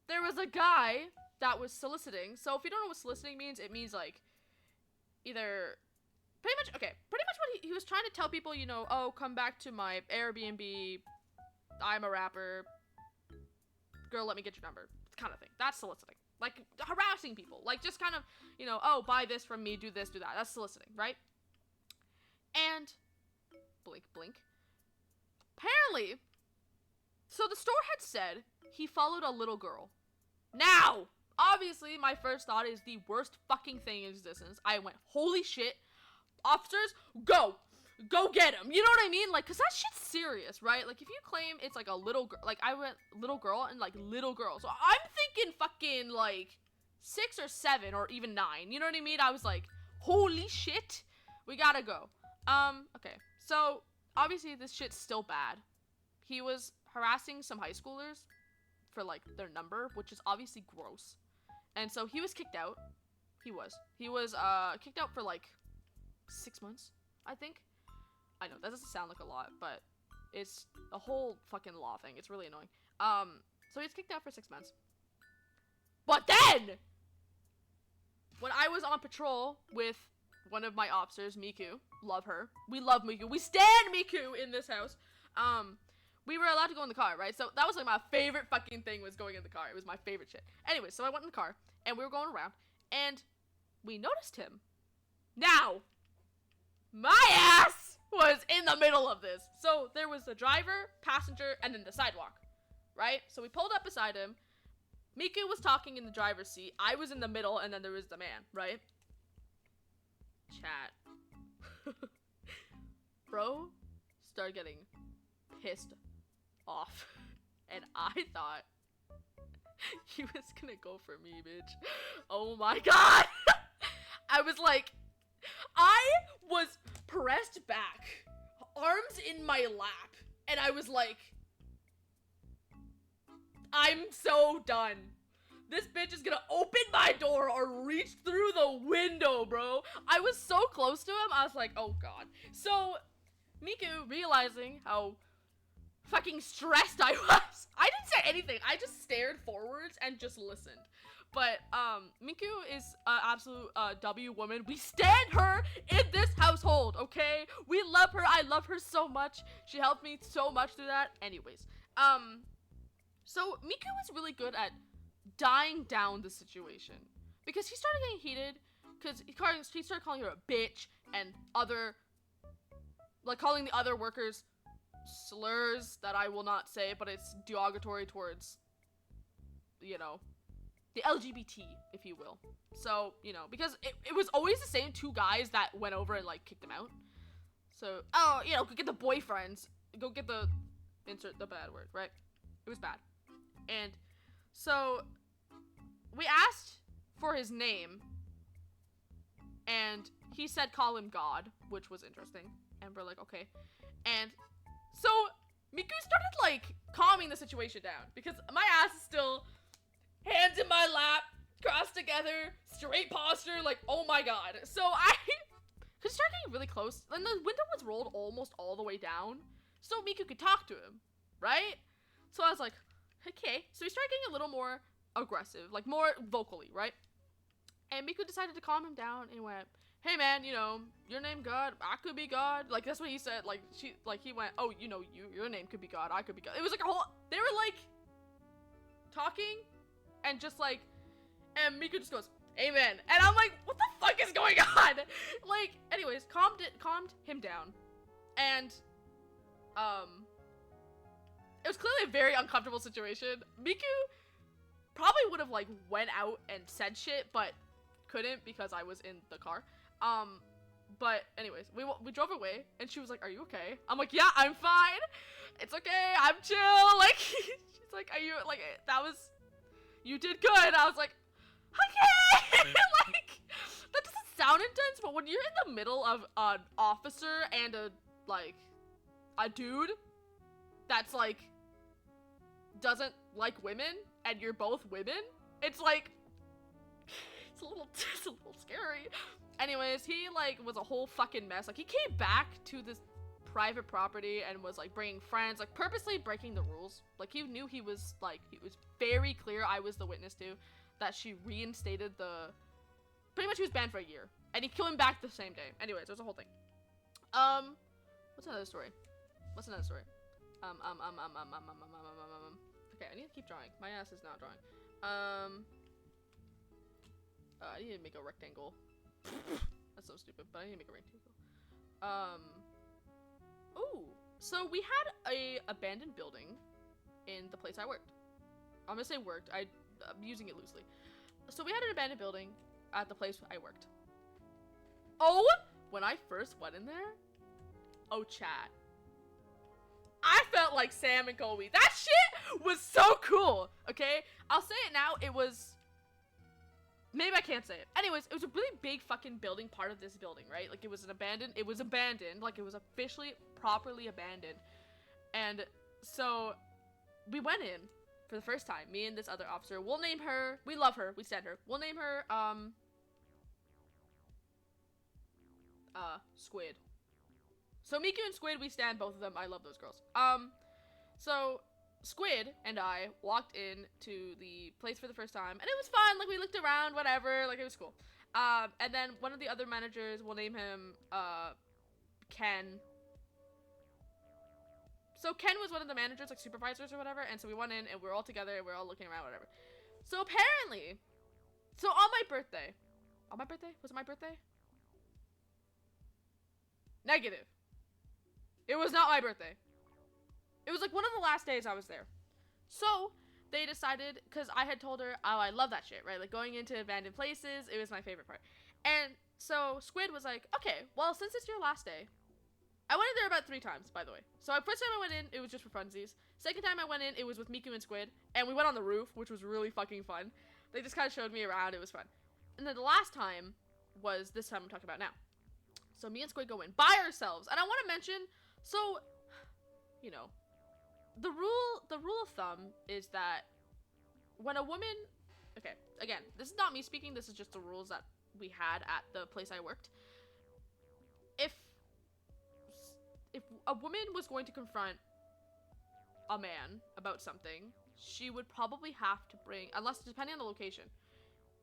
there was a guy that was soliciting. So if you don't know what soliciting means, it means like, either, pretty much what he was trying to tell people, you know, oh, come back to my Airbnb, I'm a rapper, girl, let me get your number, kind of thing. That's soliciting. Like, harassing people. Like, just kind of, you know, oh, buy this from me, do this, do that. That's soliciting, right? And, blink, blink. Apparently, so the store had said he followed a little girl. Now, obviously, my first thought is the worst fucking thing in existence. I went, holy shit, officers, go! Go get him. You know what I mean? Like, cause that shit's serious, right? Like, if you claim it's like a little girl, like I went little girl and like little girl. So I'm thinking fucking like 6 or 7 or even 9. You know what I mean? I was like, holy shit, we gotta go. Okay. So obviously this shit's still bad. He was harassing some high schoolers for like their number, which is obviously gross. And so he was kicked out. He was kicked out for like 6 months, I think. I know, that doesn't sound like a lot, but it's a whole fucking law thing. It's really annoying. So he's kicked out for 6 months. But then, when I was on patrol with one of my officers, Miku, love her. We love Miku. We stand Miku in this house. We were allowed to go in the car, right? So that was like my favorite fucking thing, was going in the car. It was my favorite shit. Anyway, so I went in the car, and we were going around, and we noticed him. Now, my ass was in the middle of this. So there was the driver, passenger, and then the sidewalk, right? So we pulled up beside him. Miku was talking in the driver's seat. I was in the middle, and then there was the man, right? Chat. Bro started getting pissed off. And I thought he was gonna go for me, bitch. Oh my god! I was like, I was pressed back, arms in my lap, and I was like, I'm so done. This bitch is gonna open my door or reach through the window, bro. I was so close to him, I was like, oh god. So, Miku, realizing how fucking stressed I was, I didn't say anything. I just stared forwards and just listened. But, Miku is an absolute, W woman. We stand her in this household, okay? We love her. I love her so much. She helped me so much through that. Anyways, so Miku was really good at dying down the situation. Because he started getting heated, because he started calling her a bitch, and calling the other workers slurs that I will not say, but it's derogatory towards, you know, the LGBT, if you will. So, you know, because it was always the same 2 guys that went over and, like, kicked him out. So, oh, you know, go get the boyfriends. Go get the, insert the bad word, right? It was bad. And so, we asked for his name, and he said call him God, which was interesting. And we're like, okay. And so, Miku started, like, calming the situation down, because my ass is still hands in my lap, crossed together, straight posture, like, oh my god. So I started getting really close, and the window was rolled almost all the way down, so Miku could talk to him, right? So I was like, okay. So he started getting a little more aggressive, like more vocally, right? And Miku decided to calm him down and went, hey man, you know, your name God, I could be God. Like that's what he said. Like he went, oh, you know, your name could be God, I could be God. It was like a whole, they were like talking and just like, and Miku just goes, amen. And I'm like, what the fuck is going on? Like, anyways, calmed him down. And, it was clearly a very uncomfortable situation. Miku probably would have like went out and said shit, but couldn't because I was in the car. But anyways, we drove away, and she was like, "Are you okay?" I'm like, "Yeah, I'm fine. It's okay. I'm chill." Like, she's like, "Are you like that was? You did good." I was like, "Okay." Like, that doesn't sound intense, but when you're in the middle of an officer and a dude that's like doesn't like women, and you're both women, it's like it's a little scary. Anyways, he like was a whole fucking mess. Like he came back to this private property and was like bringing friends, like purposely breaking the rules. Like he knew he was like, it was very clear, I was the witness to, that she reinstated the, pretty much he was banned for a year, and he killed him back the same day. Anyways, there's a whole thing. What's another story? Okay, I need to keep drawing. My ass is not drawing. I need to make a rectangle. That's so stupid, but I need to make a rectangle. Oh, so we had a abandoned building in the place I worked. I'm gonna say worked. I'm using it loosely. So we had an abandoned building at the place I worked. Oh, when I first went in there, oh chat, I felt like Sam and Colby. That shit was so cool. Okay, I'll say it now. It was. Maybe I can't say it. Anyways, it was a really big fucking building, part of this building, right? Like, it was abandoned, like, it was officially, properly abandoned. And so, we went in for the first time, me and this other officer. We'll name her, we love her, we stand her. We'll name her, Squid. So, Miku and Squid, we stand both of them. I love those girls. So, Squid and I walked into the place for the first time, and it was fun. Like, we looked around, whatever, like, it was cool. And then one of the other managers, we'll name him, Ken. So Ken was one of the managers, like, supervisors or whatever, and so we went in, and we were all together, and we were all looking around, whatever. So apparently, so on my birthday, was it my birthday? Negative. It was not my birthday. It was like one of the last days I was there. So they decided, because I had told her, oh, I love that shit, right? Like going into abandoned places, it was my favorite part. And so Squid was like, okay, well, since it's your last day, I went in there about 3 times, by the way. So first time I went in, it was just for funsies. Second time I went in, it was with Miku and Squid, and we went on the roof, which was really fucking fun. They just kind of showed me around, it was fun. And then the last time was this time I'm talking about now. So me and Squid go in by ourselves, and I want to mention, so, you know, the rule of thumb is that when a woman, okay, again, this is not me speaking, this is just the rules that we had at the place I worked. If a woman was going to confront a man about something, she would probably have to bring, unless, depending on the location,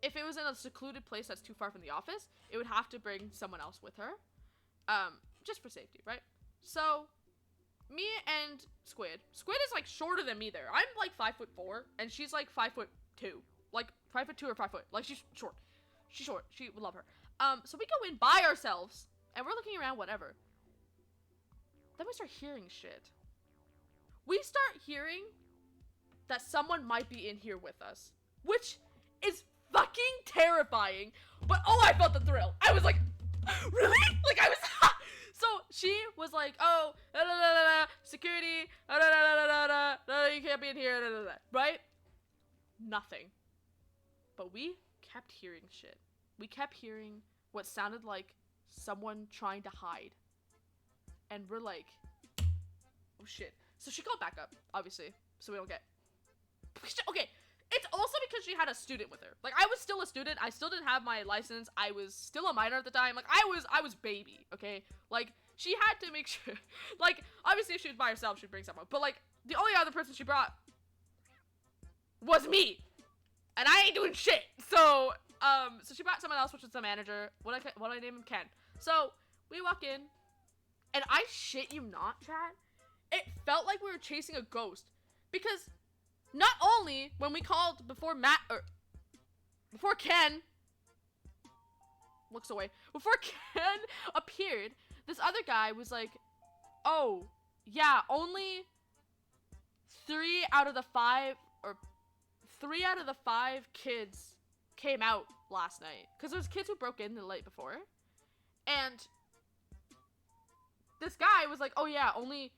if it was in a secluded place that's too far from the office, it would have to bring someone else with her, just for safety, right? So me and Squid is like shorter than me there. I'm like 5'4", and she's like 5'2", like 5'2" or 5 foot. Like she's short. She would love her. So we go in by ourselves, and we're looking around, whatever. Then we start hearing shit. We start hearing that someone might be in here with us, which is fucking terrifying. But oh, I felt the thrill. I was like, really? Like I was. So she was like, oh, da, da, da, da, da, security, da, da, da, da, da, da, you can't be in here, da, da, da, right? Nothing. But we kept hearing shit. We kept hearing what sounded like someone trying to hide. And we're like, oh shit. So she called back up, obviously, so we don't get... Okay, it's also because she had a student with her. Like, I was still a student. I still didn't have my license. I was still a minor at the time. Like, I was baby, okay? Like, she had to make sure, like, obviously if she was by herself, she'd bring someone. But, like, the only other person she brought was me. And I ain't doing shit. So, so she brought someone else, which was the manager. What I name him? Ken. So, we walk in, and I shit you not, chat, it felt like we were chasing a ghost. Because not only when we called before Ken looks away, before Ken appeared, this other guy was like, oh, yeah, only 3 out of the 5 kids came out last night. Because there was kids who broke in the night before. And this guy was like, oh yeah, only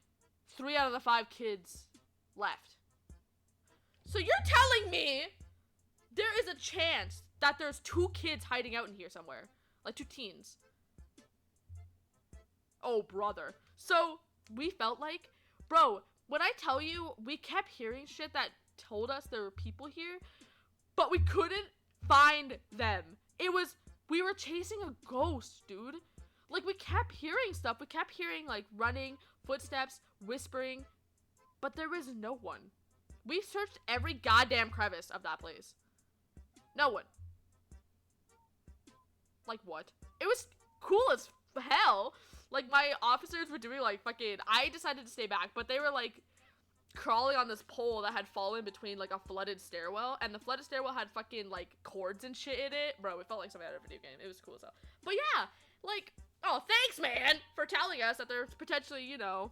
3 out of the 5 kids left. So you're telling me there is a chance that there's 2 kids hiding out in here somewhere. Like 2 teens. Oh, brother. So we felt like, bro, when I tell you, we kept hearing shit that told us there were people here, but we couldn't find them. We were chasing a ghost, dude. Like, we kept hearing stuff. We kept hearing, like, running, footsteps, whispering, but there was no one. We searched every goddamn crevice of that place. No one. Like, what? It was cool as hell. Like, my officers were doing, like, fucking... I decided to stay back, but they were, like, crawling on this pole that had fallen between, like, a flooded stairwell, and the flooded stairwell had fucking, like, cords and shit in it. Bro, it felt like something out of a video game. It was cool as hell. But yeah, like... Oh, thanks, man, for telling us that there's potentially, you know,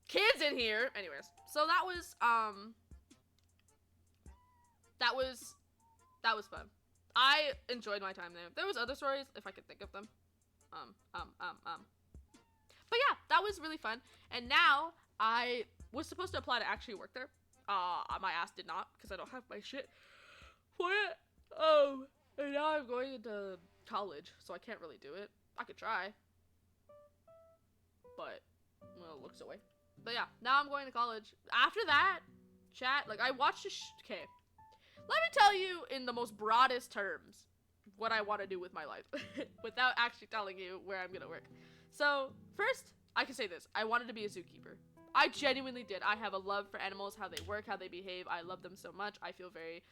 kids in here. Anyways, so that was fun. I enjoyed my time there. There was other stories, if I could think of them. But yeah, that was really fun. And now, I was supposed to apply to actually work there. My ass did not, because I don't have my shit for it. And now I'm going into college, so I can't really do it. I could try, but well, it looks away. But yeah, now I'm going to college. After that, chat, like, I watched okay, let me tell you in the most broadest terms what I want to do with my life without actually telling you where I'm gonna work. So first, I can say this: I wanted to be a zookeeper. I genuinely did. I have a love for animals, how they work, how they behave. I love them so much. I feel very,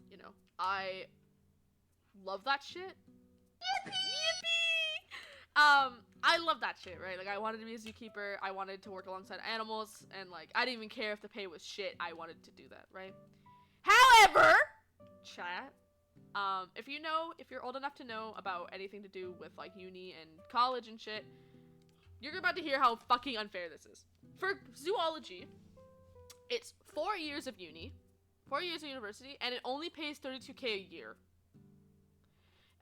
you know, I love that shit. Yippee! I love that shit, right? Like, I wanted to be a zookeeper. I wanted to work alongside animals, and, like, I didn't even care if the pay was shit. I wanted to do that, right? However, chat, if you're old enough to know about anything to do with, like, uni and college and shit, you're about to hear how fucking unfair this is. For zoology, it's 4 years of uni, 4 years of university, and it only pays $32K a year.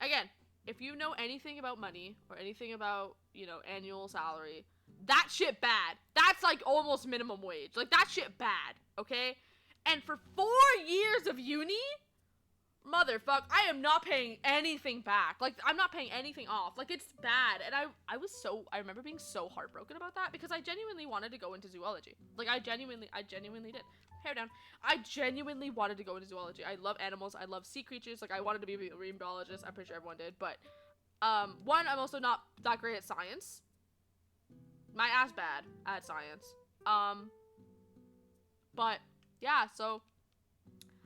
Again, if you know anything about money or anything about, you know, annual salary, that shit bad. That's like almost minimum wage. Like, that shit bad, okay? And for 4 years of uni, motherfuck, I am not paying anything back. Like, I'm not paying anything off. Like, it's bad. And I remember being so heartbroken about that because I genuinely wanted to go into zoology. Like, I genuinely did. Hair down. I genuinely wanted to go into zoology. I love animals. I love sea creatures. Like, I wanted to be a marine biologist. I'm pretty sure everyone did. But, one, I'm also not that great at science. My ass bad at science. But, yeah, so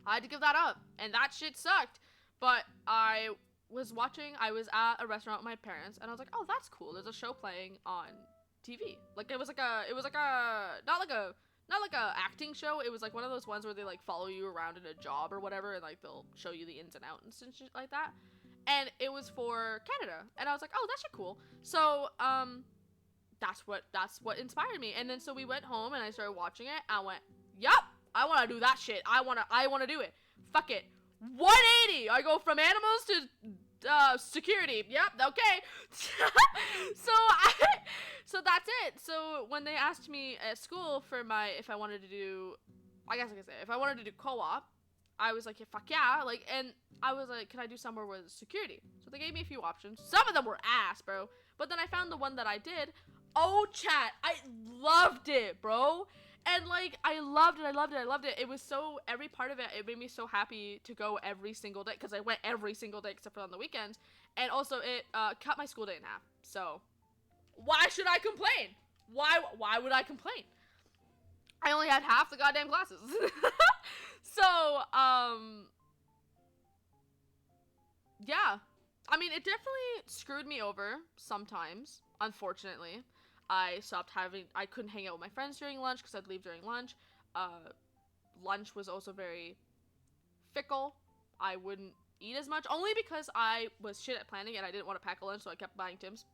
I had to give that up. And that shit sucked. But I was at a restaurant with my parents, and I was like, oh, that's cool. There's a show playing on TV. Like, it was like a, not like a acting show. It was like one of those ones where they like follow you around in a job or whatever, and like they'll show you the ins and outs and shit like that. And it was for Canada, and I was like, oh, that's shit cool. So that's what inspired me. And then so we went home and I started watching it. I went, yup, I want to do that shit. I want to do it. Fuck it. 180. I go from animals to security. Yep. Okay. So that's it. So when they asked me at school for if I wanted to do co-op, I was like, yeah, fuck yeah. Like, and I was like, can I do somewhere with security? So they gave me a few options. Some of them were ass, bro. But then I found the one that I did. Oh, chat, I loved it, bro. And like I loved it. It was so, every part of it, it made me so happy to go every single day, because I went every single day except for on the weekends. And also it cut my school day in half. So why should I complain? Why would I complain? I only had half the goddamn classes. So yeah. I mean, it definitely screwed me over sometimes, unfortunately. I couldn't hang out with my friends during lunch because I'd leave during lunch. Uh, Lunch was also very fickle. I wouldn't eat as much, only because I was shit at planning and I didn't want to pack a lunch, so I kept buying Tim's.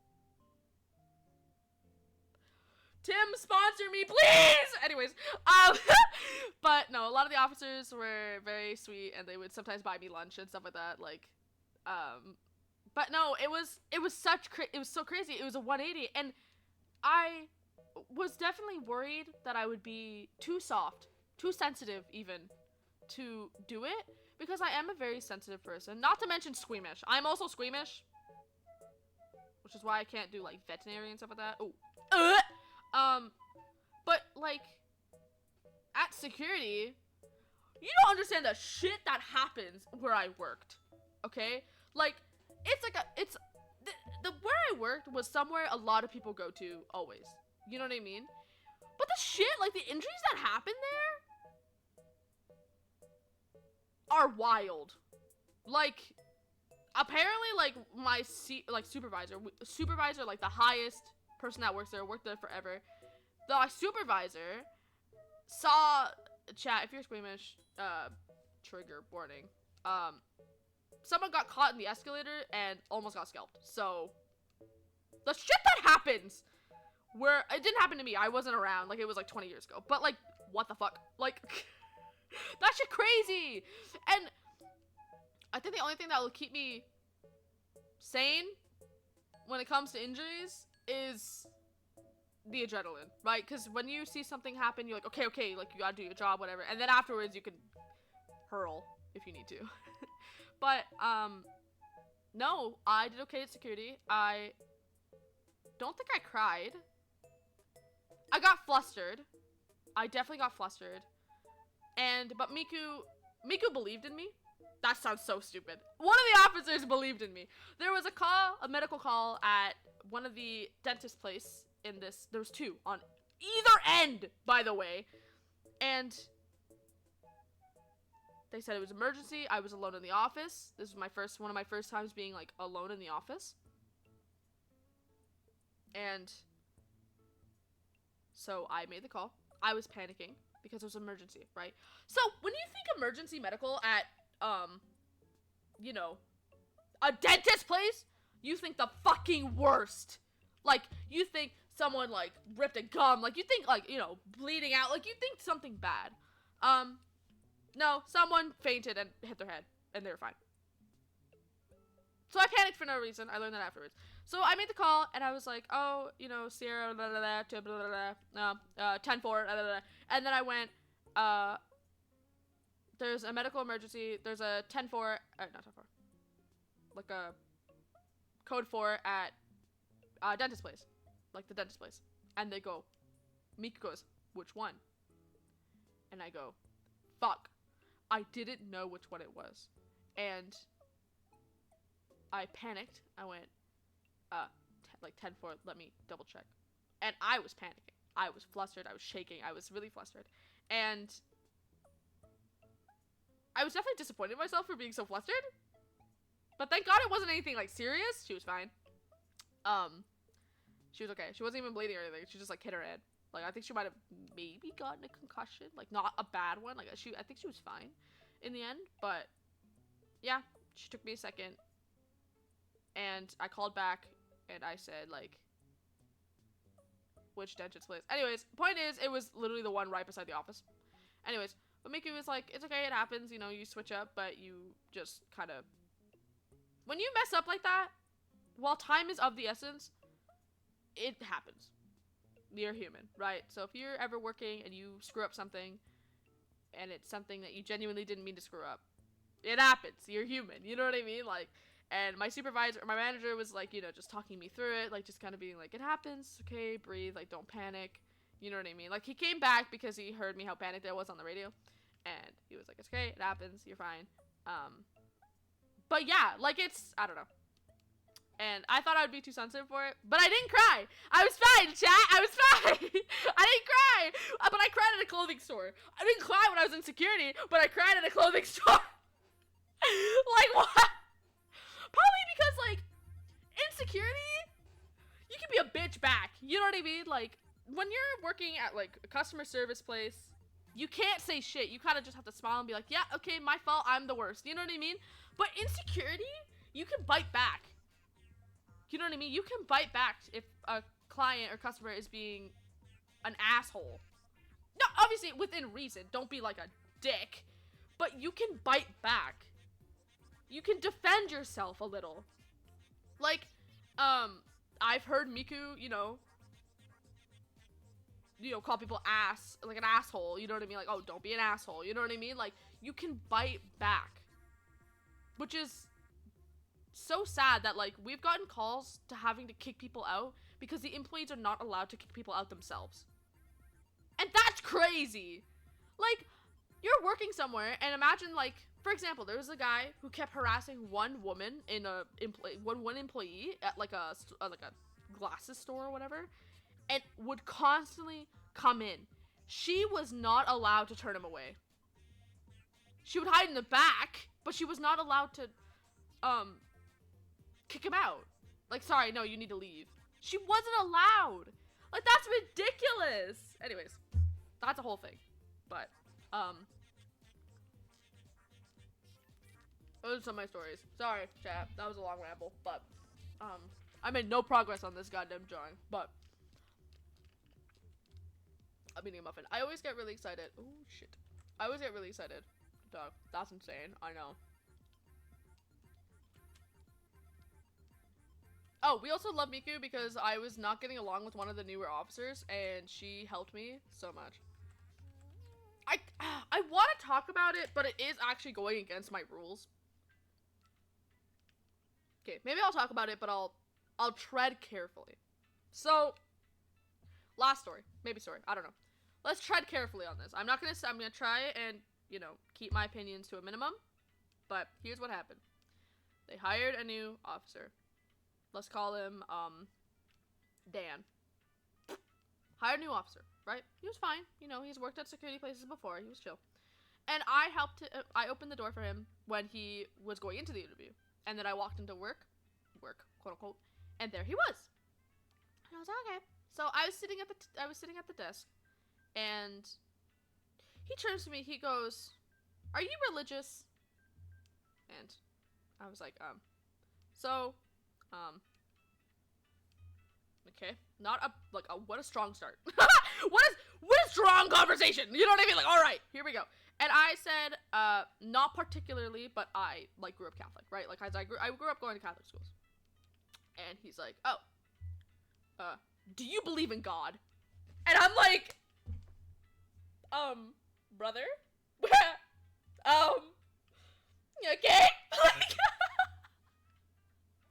Tim, sponsor me, please! Anyways, but no, a lot of the officers were very sweet, and they would sometimes buy me lunch and stuff like that, like, but no, it was so crazy. It was a 180, and I was definitely worried that I would be too soft, too sensitive even, to do it, because I am a very sensitive person, not to mention squeamish. I'm also squeamish, which is why I can't do, like, veterinary and stuff like that. Oh. But, like, at security, you don't understand the shit that happens where I worked, okay? Like, where I worked was somewhere a lot of people go to, always. You know what I mean? But the shit, like, the injuries that happen there are wild. Like, apparently, like, my supervisor, like, the highest person that works there, worked there forever. The supervisor saw, chat, if you're squeamish, trigger warning. Someone got caught in the escalator and almost got scalped. So, the shit that happens, where, it didn't happen to me, I wasn't around, like, it was like 20 years ago. But, like, what the fuck? Like, that shit crazy! And I think the only thing that will keep me sane when it comes to injuries is the adrenaline, right? Because when you see something happen, you're like, okay, like, you gotta do your job, whatever. And then afterwards, you can hurl if you need to. But, no, I did okay at security. I don't think I cried. I got flustered. I definitely got flustered. But Miku believed in me. That sounds so stupid. One of the officers believed in me. There was a medical call at one of the dentist place in this. There was two on either end, by the way. And they said it was emergency. I was alone in the office. This was one of my first times being, like, alone in the office. And so I made the call. I was panicking because it was an emergency, right? So when you think emergency medical at, you know, a dentist place, you think the fucking worst. Like, you think someone, like, ripped a gum. Like, you think, like, you know, bleeding out. Like, you think something bad. No, someone fainted and hit their head, and they were fine. So I panicked for no reason. I learned that afterwards. So I made the call, and I was like, oh, you know, Sierra, blah, blah, blah, blah, blah, blah, 10-4, blah, blah, blah. And then I went, there's a medical emergency. There's a 10-4, not 10-4, like a code 4 at dentist place, like the dentist place. And they go, Mika goes, which one? And I go, fuck. I didn't know which one it was. And I panicked. I went, like 10-4, let me double check. And I was panicking. I was flustered. I was shaking. I was really flustered. And I was definitely disappointed in myself for being so flustered. But thank God it wasn't anything, like, serious. She was fine. She was okay. She wasn't even bleeding or anything. She just, like, hit her head. Like, I think she might have maybe gotten a concussion. Like, not a bad one. Like, I think she was fine in the end. But, yeah. She took me a second. And I called back. And I said, like, which dentist place? Anyways, point is, it was literally the one right beside the office. Anyways, but Mickey was like, it's okay, it happens. You know, you switch up. But you just kind of... When you mess up like that, while time is of the essence, it happens. You're human, right? So if you're ever working and you screw up something, and it's something that you genuinely didn't mean to screw up, it happens. You're human. You know what I mean? Like, and my manager was like, you know, just talking me through it, like, just kind of being like, it happens, okay, breathe, like, don't panic, You know what I mean? Like, he came back because he heard me how panicked I was on the radio. And he was like, it's okay, it happens, you're fine. But yeah, like, it's, I don't know. And I thought I would be too sensitive for it, but I didn't cry. I was fine, chat. I was fine. I didn't cry, but I cried at a clothing store. I didn't cry when I was in security, but I cried at a clothing store. Like, what? Probably because, like, insecurity, you can be a bitch back. You know what I mean? Like, when you're working at, like, a customer service place, you can't say shit. You kind of just have to smile and be like, yeah, okay, my fault, I'm the worst. You know what I mean? But insecurity, you can bite back. You know what I mean? You can bite back if a client or customer is being an asshole. No, obviously, within reason. Don't be like a dick. But you can bite back. You can defend yourself a little. Like, I've heard Miku, call people like an asshole. You know what I mean? Like, oh, don't be an asshole. You know what I mean? Like, you can bite back. Which is so sad that, like, we've gotten calls to having to kick people out because the employees are not allowed to kick people out themselves. And that's crazy. Like, you're working somewhere, and imagine, like, for example, there was a guy who kept harassing one woman in one employee at, like, a glasses store or whatever, and would constantly come in. She was not allowed to turn him away. She would hide in the back, but she was not allowed to, kick him out. Like, sorry, no, you need to leave. She wasn't allowed. Like, that's ridiculous. Anyways, that's a whole thing. But, those are some of my stories. Sorry, chat. That was a long ramble. But, I made no progress on this goddamn drawing. But, I'm eating a muffin. I always get really excited. Oh, shit. I always get really excited. Dog. That's insane. I know. Oh, we also love Miku because I was not getting along with one of the newer officers, and she helped me so much. I want to talk about it, but it is actually going against my rules. Okay, maybe I'll talk about it, but I'll tread carefully. So, last story. Maybe story. I don't know. Let's tread carefully on this. I'm gonna try and, keep my opinions to a minimum. But here's what happened. They hired a new officer. Let's call him, Dan. Hired a new officer, right? He was fine. He's worked at security places before. He was chill. And I opened the door for him when he was going into the interview. And then I walked into work, quote unquote, and there he was. And I was like, okay. So I was sitting at the desk, and he turns to me, he goes, "Are you religious?" And I was like, okay, what a strong start. what a strong conversation. You know what I mean? Like, all right, here we go. And I said, not particularly, but I, like, grew up Catholic, right? Like, I grew up going to Catholic schools. And he's like, oh, do you believe in God? And I'm like, brother? Okay? Like,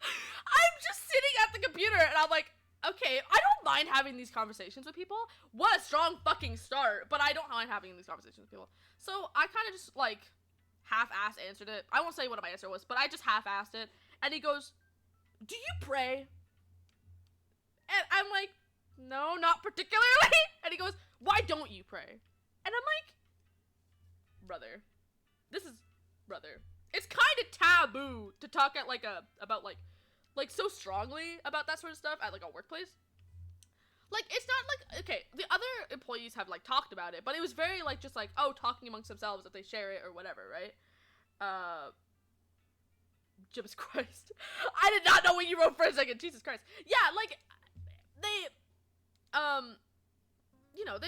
I'm just sitting at the computer, and I'm like, okay, I don't mind having these conversations with people. What a strong fucking start, but I don't mind having these conversations with people. So I kind of just, like, half-ass answered it. I won't say what my answer was, but I just half-assed it. And he goes, "Do you pray?" And I'm like, "No, not particularly." And he goes, "Why don't you pray?" And I'm like, brother, it's kind of taboo to talk at, like, about so strongly about that sort of stuff at, like, a workplace. Like, it's not, like, okay, the other employees have, like, talked about it, but it was very, like, just, like, oh, talking amongst themselves if they share it or whatever, right? Jesus Christ. I did not know what you wrote for a second. Jesus Christ. Yeah, like, they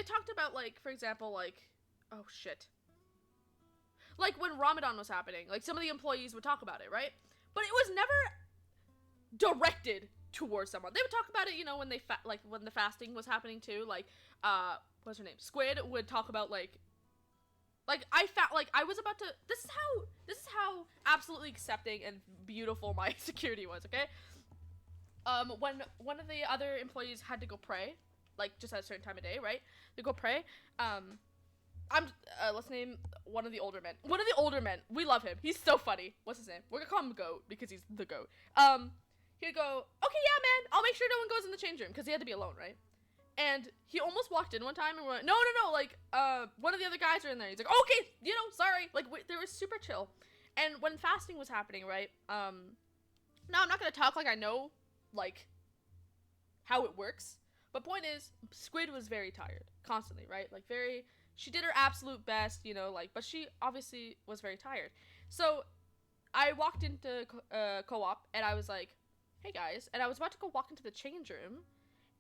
talked about, like, for example, like, oh, shit. Like, when Ramadan was happening, like, some of the employees would talk about it, right? But it was never directed towards someone. They would talk about it, when when the fasting was happening too. Like, what's her name? Squid would talk about, like, I felt like I was about to. This is how absolutely accepting and beautiful my security was. Okay. When one of the other employees had to go pray, like just at a certain time of day, right? They go pray. Let's name one of the older men. One of the older men. We love him. He's so funny. What's his name? We're gonna call him Goat because he's the goat. He'd go, okay, yeah, man, I'll make sure no one goes in the change room because he had to be alone, right? And he almost walked in one time and went, no, like, one of the other guys are in there. He's like, okay, sorry. Like, they were super chill. And when fasting was happening, right, now I'm not gonna talk like I know, like, how it works. But point is, Squid was very tired, constantly, right? Like, she did her absolute best, like, but she obviously was very tired. So, I walked into co-op, and I was like, hey, guys. And I was about to go walk into the change room,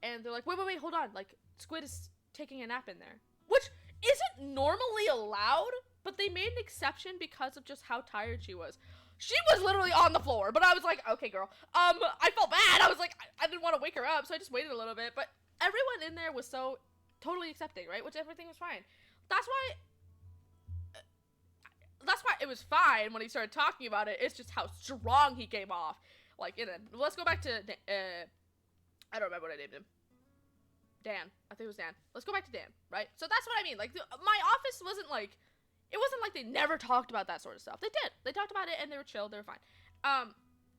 and they're like, wait, hold on. Like, Squid is taking a nap in there. Which isn't normally allowed, but they made an exception because of just how tired she was. She was literally on the floor, but I was like, okay, girl. I felt bad. I was like, I didn't want to wake her up, so I just waited a little bit. But everyone in there was so totally accepting, right? Which everything was fine. That's why it was fine when he started talking about it. It's just how strong he came off. Like, let's go back to, I don't remember what I named him. Dan. I think it was Dan. Let's go back to Dan, right? So that's what I mean. Like, my office wasn't like, it wasn't like they never talked about that sort of stuff. They did. They talked about it, and they were chill. They were fine.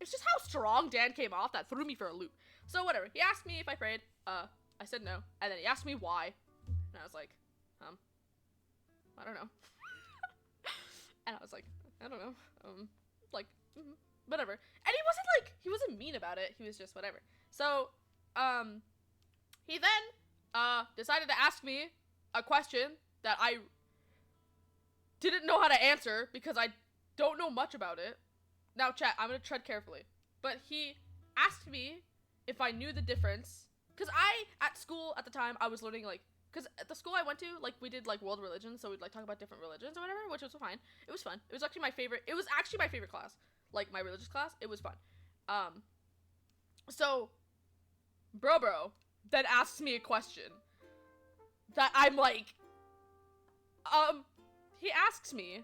It's just how strong Dan came off that threw me for a loop. So, whatever. He asked me if I prayed. I said no. And then he asked me why. And I was like, I don't know. And I was like, I don't know. Whatever. And he wasn't mean about it. He was just whatever. So, he then, decided to ask me a question that I didn't know how to answer because I don't know much about it. Now, chat, I'm gonna tread carefully. But he asked me if I knew the difference. Because at school at the time, I was learning, like, because at the school I went to, like, we did, like, world religions, so we'd, like, talk about different religions or whatever, which was fine. It was fun. It was actually my favorite class. Like, my religious class. It was fun. So, bro then asks me a question that I'm like, he asks me,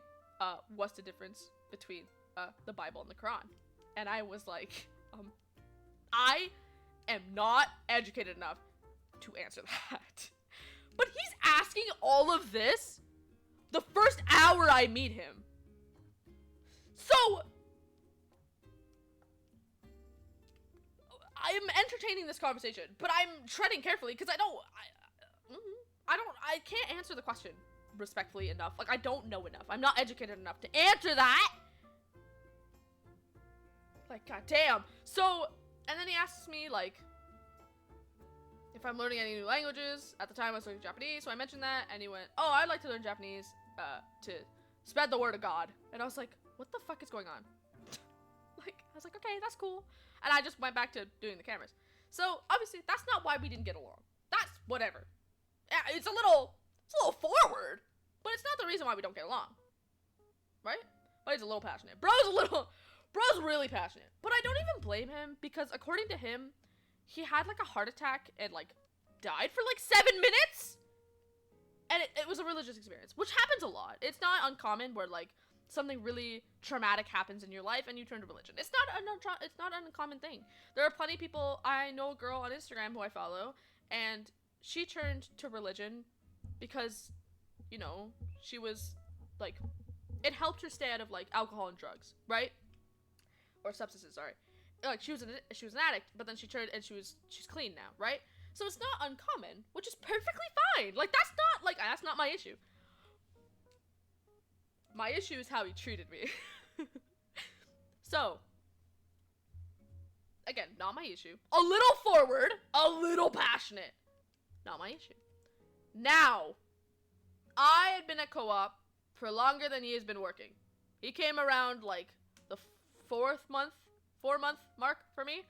what's the difference between, the Bible and the Quran? And I was like, I am not educated enough to answer that. But he's asking all of this the first hour I meet him. So, I'm entertaining this conversation, but I'm treading carefully because I can't answer the question respectfully enough. Like, I don't know enough. I'm not educated enough to answer that. Like, goddamn. So, and then he asks me, like, if I'm learning any new languages. At the time, I was learning Japanese, so I mentioned that, and he went, oh, I'd like to learn Japanese, to spread the word of God. And I was like, what the fuck is going on? Like, I was like, okay, that's cool. And I just went back to doing the cameras. So, obviously, that's not why we didn't get along. That's whatever. Yeah, it's a little forward, but it's not the reason why we don't get along. Right? But he's a little passionate. Bro's really passionate. But I don't even blame him, because according to him, he had, like, a heart attack and, like, died for, like, 7 minutes? And it was a religious experience, which happens a lot. It's not uncommon where, like, something really traumatic happens in your life and you turn to religion. It's not an uncommon thing. There are plenty of people. I know a girl on Instagram who I follow, and she turned to religion because, she was, like, it helped her stay out of, like, alcohol and drugs, right? Or substances, sorry. Like, she was an addict, but then she turned, and she's clean now, right? So it's not uncommon, which is perfectly fine. Like, that's not my issue. My issue is how he treated me. So, again, not my issue. A little forward, a little passionate. Not my issue. Now, I had been at co-op for longer than he has been working. He came around, like, the 4-month mark for me.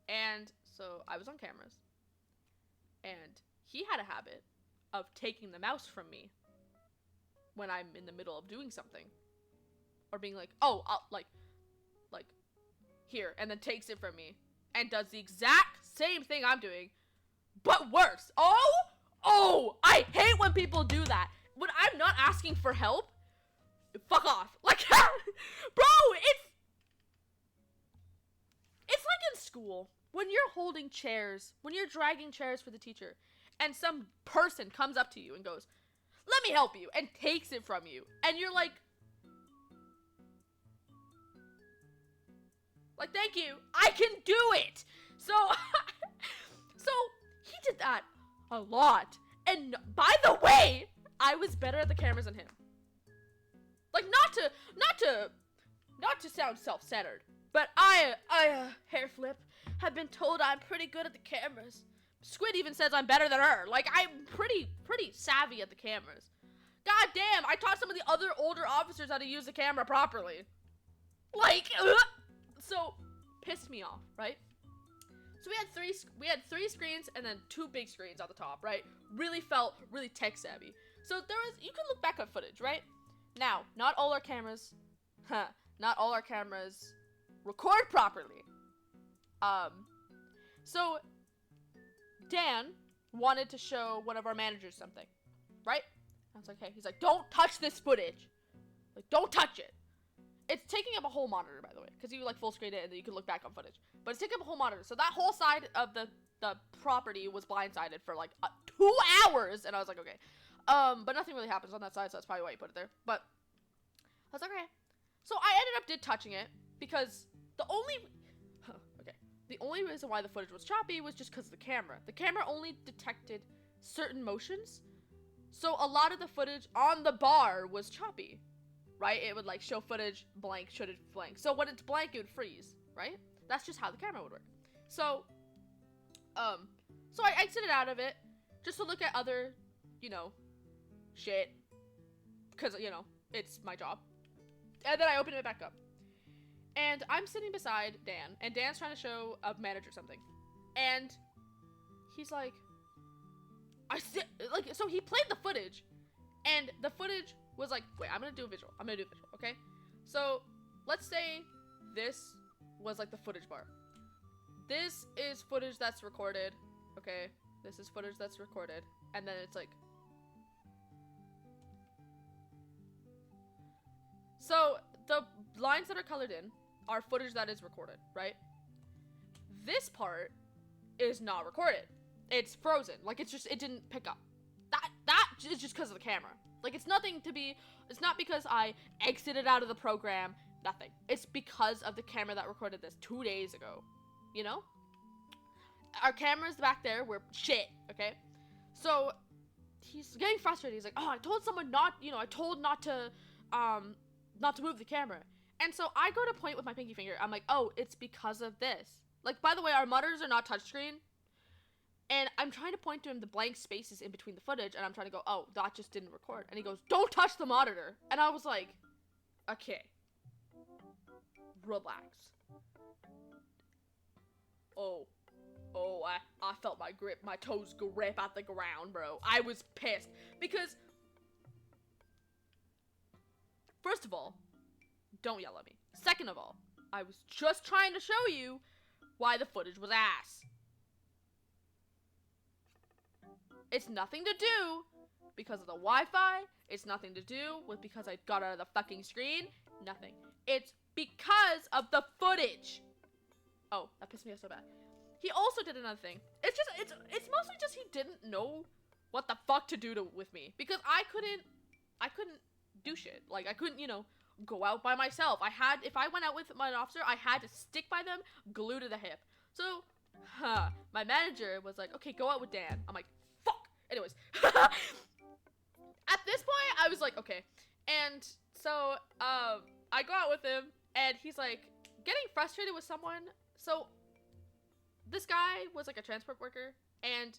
And so I was on cameras. And he had a habit of taking the mouse from me when I'm in the middle of doing something. Or being like, oh, I'll, like, here. And then takes it from me. And does the exact same thing I'm doing, but worse. Oh, I hate when people do that. When I'm not asking for help, fuck off. Like, bro, it's like in school, when you're holding chairs, when you're dragging chairs for the teacher, and some person comes up to you and goes, "Let me help you," and takes it from you, and you're like, thank you, I can do it. So, so he did that a lot, and by the way, I was better at the cameras than him. Like, not to sound self-centered, but I, hair flip, have been told I'm pretty good at the cameras. Squid even says I'm better than her. Like, I'm pretty savvy at the cameras. God damn, I taught some of the other older officers how to use the camera properly. Like, so, pissed me off, right? So we had three screens and then 2 big screens on the top, right? Really felt really tech savvy. So you can look back at footage, right? Now, not all our cameras record properly. So Dan wanted to show one of our managers something, right? I was like, hey, he's like, don't touch this footage. Like, don't touch it. It's taking up a whole monitor, by the way, because you like full screen it and then you can look back on footage. But it's taking up a whole monitor. So that whole side of the property was blindsided for like 2 hours, and I was like, okay. But nothing really happens on that side, so that's probably why you put it there. But I was like, okay. So I ended up touching it because the only reason why the footage was choppy was just because of the camera. The camera only detected certain motions, so a lot of the footage on the bar was choppy, right? It would like show footage blank, should it blank. So when it's blank, it would freeze, right? That's just how the camera would work. So, so I exited out of it just to look at other, shit, because, it's my job. And then I opened it back up. And I'm sitting beside Dan, and Dan's trying to show a manager something. And he's like, so he played the footage, and the footage was like, wait, I'm gonna do a visual, okay? So, let's say this was like the footage bar. This is footage that's recorded, okay? This is footage that's recorded, and then it's like, so the lines that are colored in are footage that is recorded, right? This part is not recorded. It's frozen. Like, it didn't pick up. That is just because of the camera. Like, it's not because I exited out of the program, nothing. It's because of the camera that recorded this 2 days ago, Our cameras back there were shit, okay? So, he's getting frustrated. He's like, oh, I told someone not to move the camera. And so I go to point with my pinky finger. I'm like, oh, it's because of this. Like, by the way, our monitors are not touchscreen. And I'm trying to point to him the blank spaces in between the footage. And I'm trying to go, oh, that just didn't record. And he goes, don't touch the monitor. And I was like, okay. Relax. Oh, I felt my toes grip at the ground, bro. I was pissed. Because, first of all, don't yell at me. Second of all, I was just trying to show you why the footage was ass. It's nothing to do because of the Wi-Fi. It's nothing to do with because I got out of the fucking screen. Nothing. It's because of the footage. Oh, that pissed me off so bad. He also did another thing. It's mostly just he didn't know what the fuck to do with me, because I couldn't do shit. Like, I couldn't, go out by myself. If I went out with my officer, I had to stick by them, glue to the hip. So, my manager was like, okay, go out with Dan. I'm like, fuck. Anyways, at this point, I was like, okay. And so, I go out with him, and he's like, getting frustrated with someone. So, this guy was like a transport worker, and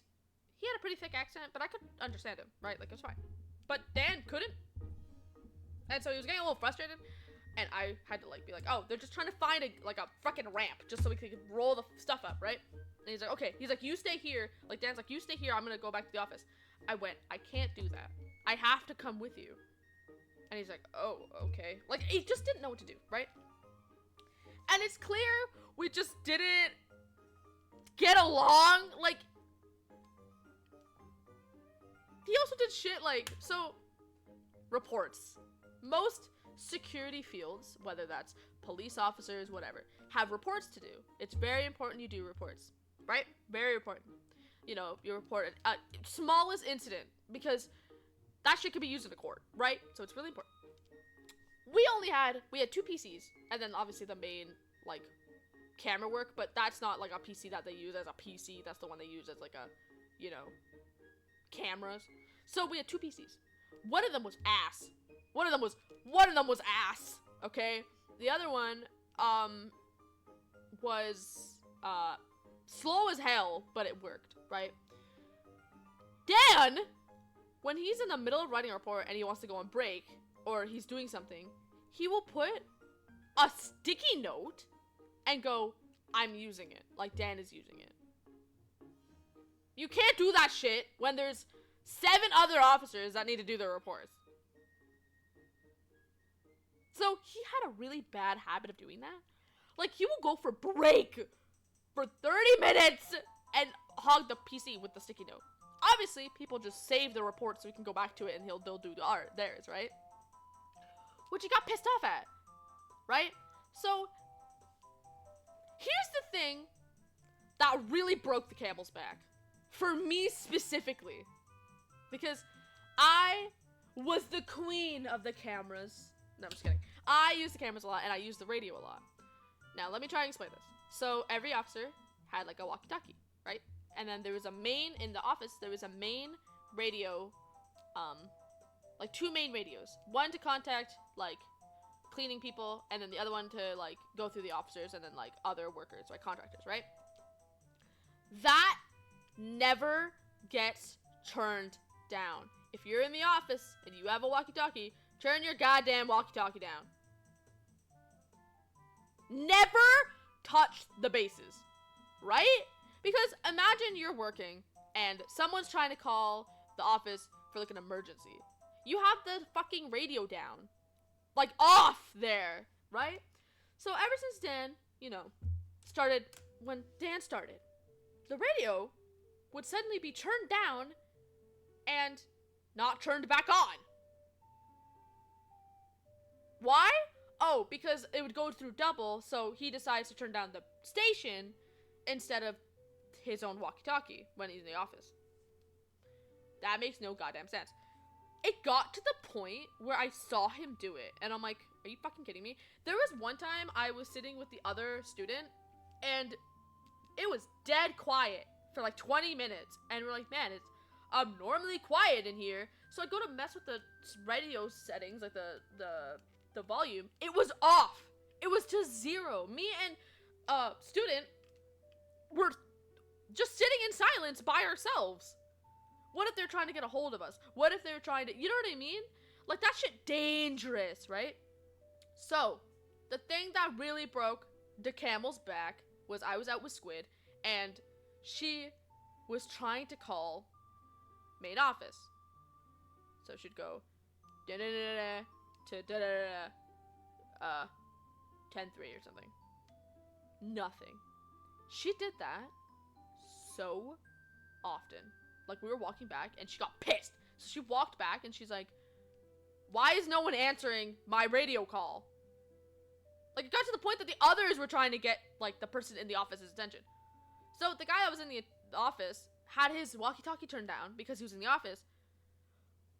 he had a pretty thick accent, but I could understand him, right? Like, it was fine. But Dan couldn't. And so he was getting a little frustrated, and I had to, like, be like, oh, they're just trying to find a fucking ramp just so we could roll the stuff up, right? And he's like, okay. He's like, you stay here. Like, Dan's like, you stay here. I'm gonna go back to the office. I went, I can't do that. I have to come with you. And he's like, oh, okay. Like, he just didn't know what to do, right? And it's clear we just didn't get along. Like, he also did shit like, so, reports. Most security fields, whether that's police officers, whatever, have reports to do. It's very important you do reports, right? Very important. you report a smallest incident, because that shit could be used in a court, right? So it's really important. We had 2 PCs, and then obviously the main, like, camera work, but that's not, like, a PC that they use as a PC. That's the one they use as, like, a, cameras. So we had 2 PCs. One of them was ass. One of them was ass, okay? The other one, was, slow as hell, but it worked, right? Dan, when he's in the middle of writing a report and he wants to go on break, or he's doing something, he will put a sticky note and go, I'm using it, like Dan is using it. You can't do that shit when there's 7 other officers that need to do their reports. So he had a really bad habit of doing that. Like, he will go for break for 30 minutes and hog the PC with the sticky note. Obviously, people just save the report so we can go back to it, and they'll do theirs, right? Which he got pissed off at, right? So, here's the thing that really broke the camel's back. For me specifically. Because I was the queen of the cameras. No, I'm just kidding. I use the cameras a lot, and I use the radio a lot. Now, let me try and explain this. So, every officer had, like, a walkie-talkie, right? And then there was a main, in the office, there was a main radio, like 2 main radios. One to contact, like, cleaning people, and then the other one to, like, go through the officers, and then, like, other workers, like, contractors, right? That never gets turned down. If you're in the office, and you have a walkie-talkie, turn your goddamn walkie-talkie down. Never touch the bases, right? Because imagine you're working and someone's trying to call the office for, like, an emergency. You have the fucking radio down, like, off there, right? So ever since Dan, when Dan started, the radio would suddenly be turned down and not turned back on. Why? Oh, because it would go through double, so he decides to turn down the station instead of his own walkie-talkie when he's in the office. That makes no goddamn sense. It got to the point where I saw him do it, and I'm like, are you fucking kidding me? There was one time I was sitting with the other student, and it was dead quiet for like 20 minutes, and we're like, man, it's abnormally quiet in here. So I go to mess with the radio settings, like the volume. It was off. It was to 0. Me and student were just sitting in silence by ourselves. What if they're trying to get a hold of us? What if they're trying to, you know what I mean? Like, that shit dangerous, right? So, the thing that really broke the camel's back was I was out with Squid, and she was trying to call main office. So she'd go da-da-da-da to da-da-da-da 10-3 or something. Nothing. She did that so often. Like, we were walking back, and she got pissed. So she walked back, and she's like, why is no one answering my radio call? Like, it got to the point that the others were trying to get, like, the person in the office's attention. So the guy that was in the office had his walkie-talkie turned down because he was in the office.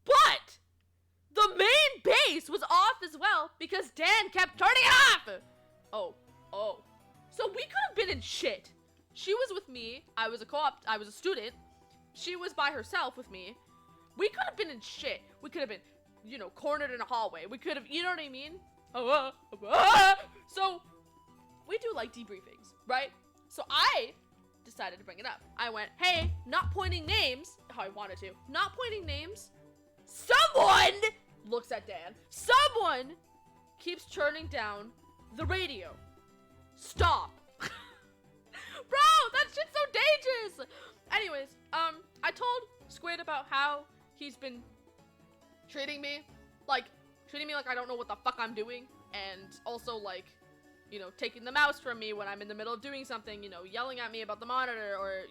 But the main base was off as well because Dan kept turning it off. Oh. So we could have been in shit. She was with me. I was a student. She was by herself with me. We could have been in shit. We could have been, cornered in a hallway. We could have, you know what I mean? So we do, like, debriefings, right? So I decided to bring it up. I went, hey, not pointing names, how I wanted to, not pointing names. Someone looks at Dan. Someone keeps turning down the radio. Stop. Bro, that shit's so dangerous. Anyways, I told Squid about how he's been treating me like I don't know what the fuck I'm doing, and also, like, taking the mouse from me when I'm in the middle of doing something, yelling at me about the monitor, or,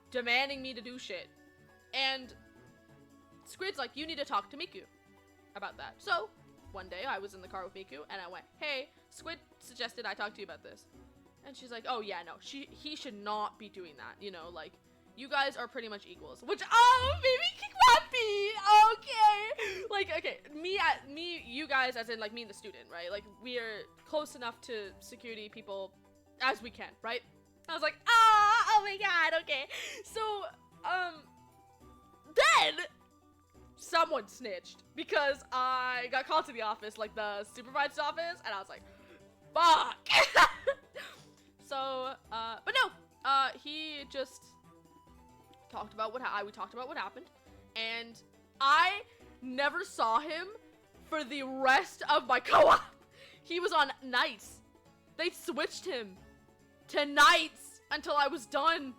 demanding me to do shit. And Squid's like, you need to talk to Miku about that. So, one day I was in the car with Miku, and I went, hey, Squid suggested I talk to you about this. And she's like, oh yeah, no, he should not be doing that, like, you guys are pretty much equals. Which, oh, made me happy. Okay. Like, okay, you guys, as in, like, me and the student, right? Like, we are close enough to security people as we can, right? I was like, oh my god, okay. So, then someone snitched because I got called to the office, like the supervisor's office, and I was like, fuck. So, but no, he just talked about we talked about what happened, and I never saw him for the rest of my co-op. He was on nights. They switched him to nights until I was done.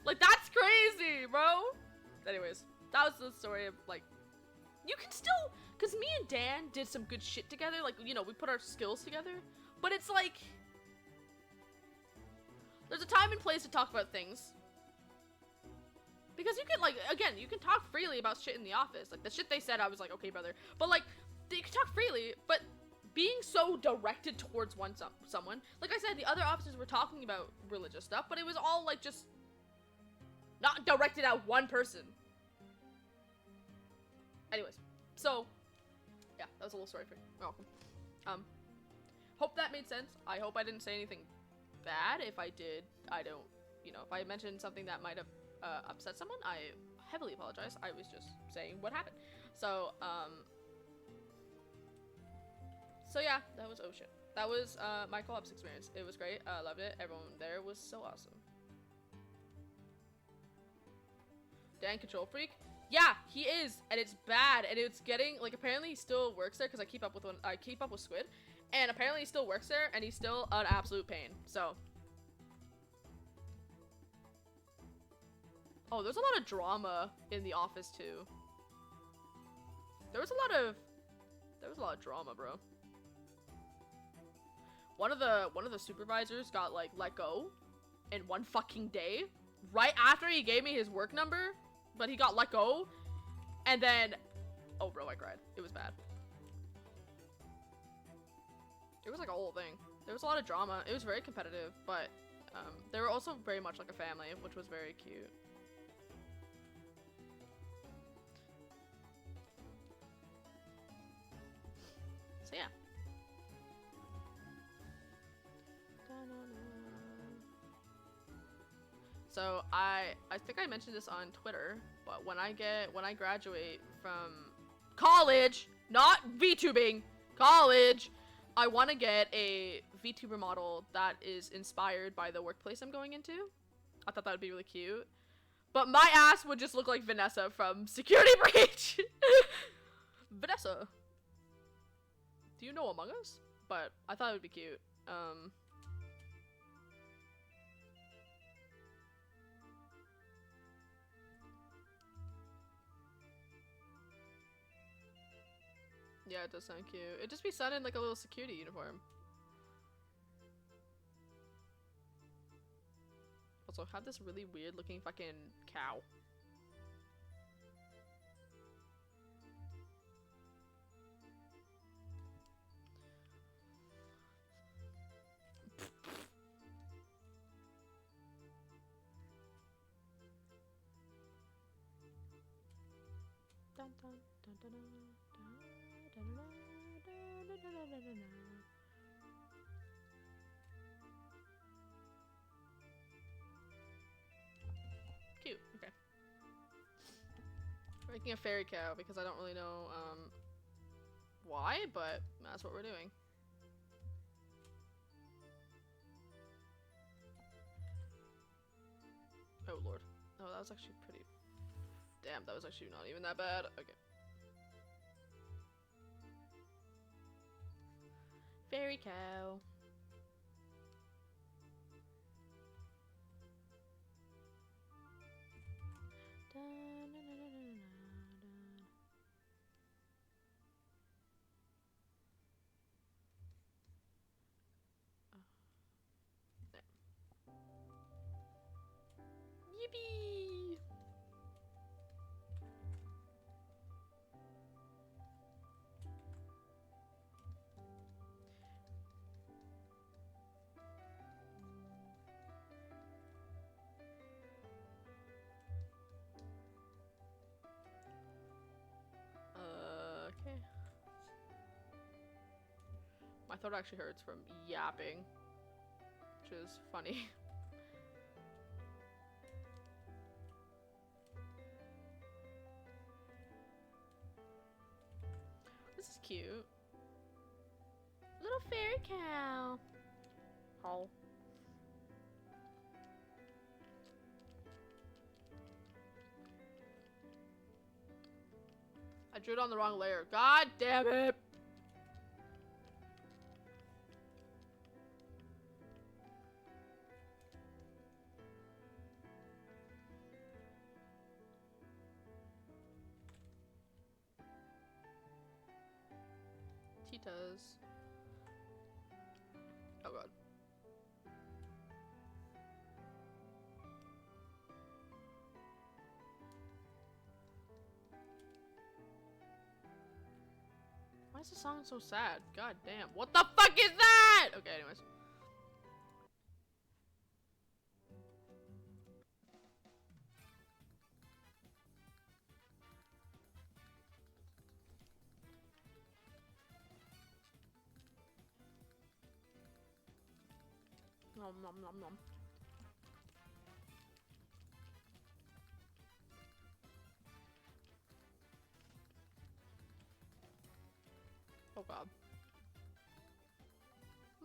Like, that's crazy, bro. Anyways, that was the story of, like, you can still, because me and Dan did some good shit together, like, you know, we put our skills together, but it's like, there's a time and place to talk about things. Because you can, like, again, you can talk freely about shit in the office. Like, the shit they said, I was like, okay, brother. But, like, you can talk freely, but being so directed towards someone, like I said, the other officers were talking about religious stuff, but it was all, like, just not directed at one person. Anyways, so, yeah, that was a little story for you. You're welcome. Hope that made sense. I hope I didn't say anything bad. If I did, I don't, you know, if I mentioned something that might have upset someone, I heavily apologize. I was just saying what happened. So, so yeah, that was oh shit. That was my co-ops experience. It was great. I loved it. Everyone there was so awesome. Dan control freak? Yeah, he is, and it's bad, and it's getting, like, apparently he still works there, because I keep up with Squid, and apparently he still works there, and he's still an absolute pain, so. Oh, there's a lot of drama in the office, too. There was a lot of drama, bro. One of the supervisors got, like, let go in one fucking day, right after he gave me his work number. But he got let go, and then, oh bro, I cried. It was bad. It was like a whole thing. There was a lot of drama. It was very competitive, but they were also very much like a family, which was very cute. So yeah. So I think I mentioned this on Twitter, but when I graduate from college, not VTubing, college, I want to get a VTuber model that is inspired by the workplace I'm going into. I thought that would be really cute. But my ass would just look like Vanessa from Security Breach. Vanessa. Do you know Among Us? But I thought it would be cute. Yeah, it does sound cute. It'd just be sun in like a little security uniform. Also, have this really weird looking fucking cow. Dun, dun, dun, dun, dun, dun, dun, dun, dun, dun, dun, dun. Cute. Okay. We're making a fairy cow because I don't really know why, but that's what we're doing. Oh lord. Oh, that was actually pretty. Damn, that was actually not even that bad. Okay. Fairy cow. Yippee! thought it actually hurts from yapping, which is funny. This is cute. Little fairy cow. Oh. I drew it on the wrong layer. God damn it! Titas. Oh god. Why is the song so sad? God damn. What the fuck is that? Okay, anyways. Nom nom nom nom. Oh god.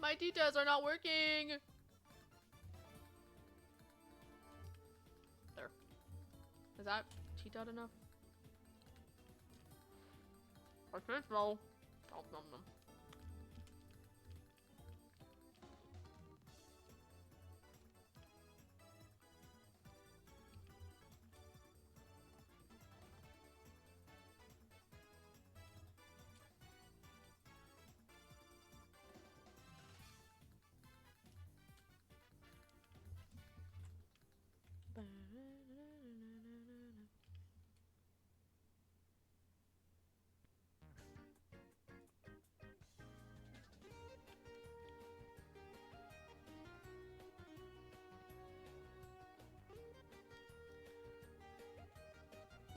My titas are not working! There. Is that tita enough? I think so. Nom nom nom.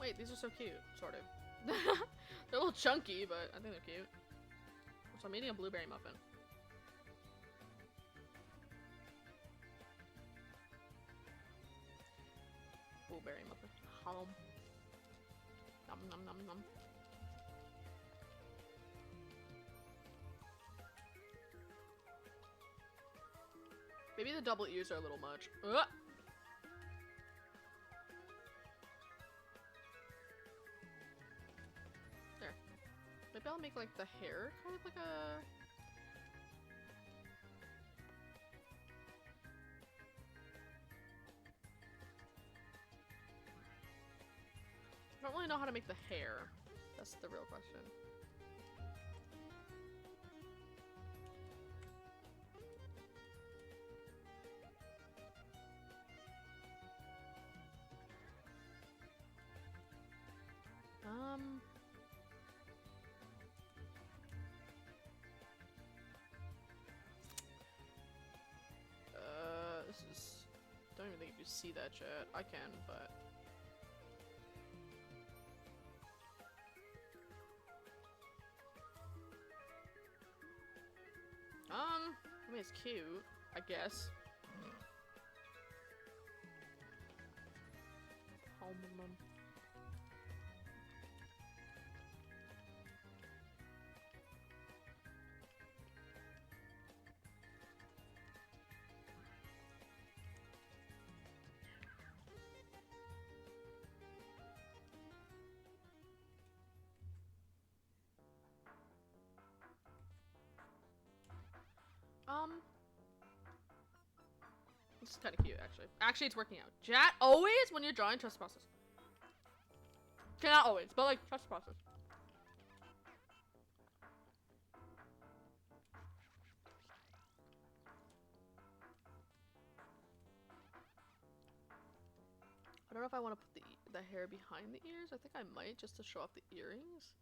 Wait, these are so cute, sort of. They're a little chunky, but I think they're cute. So I'm eating a blueberry muffin. Blueberry muffin. Hum. Nom nom nom nom. Maybe the double ears are a little much. Ugh! There. Maybe I'll make like the hair kind of like a... I don't really know how to make the hair. That's the real question. This is... Don't even think you can see that yet. I can, but... I mean, it's cute, I guess. This is kind of cute, actually. Actually, it's working out. Chat, always when you're drawing, trust the process. Okay, not always, but like, trust the process. I don't know if I want to put the hair behind the ears. I think I might, just to show off the earrings.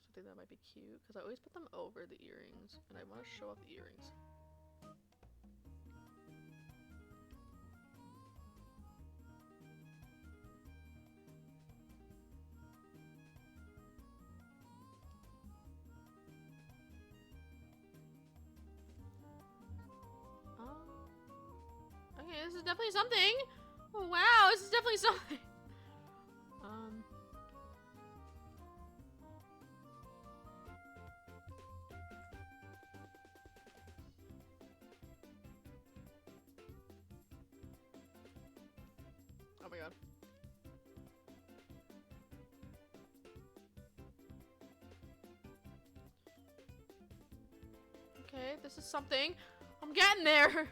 Because I think that might be cute. Because I always put them over the earrings, and I want to show off the earrings. this is definitely something. Oh, wow, this is definitely something. Oh my god. Okay, this is something. I'm getting there.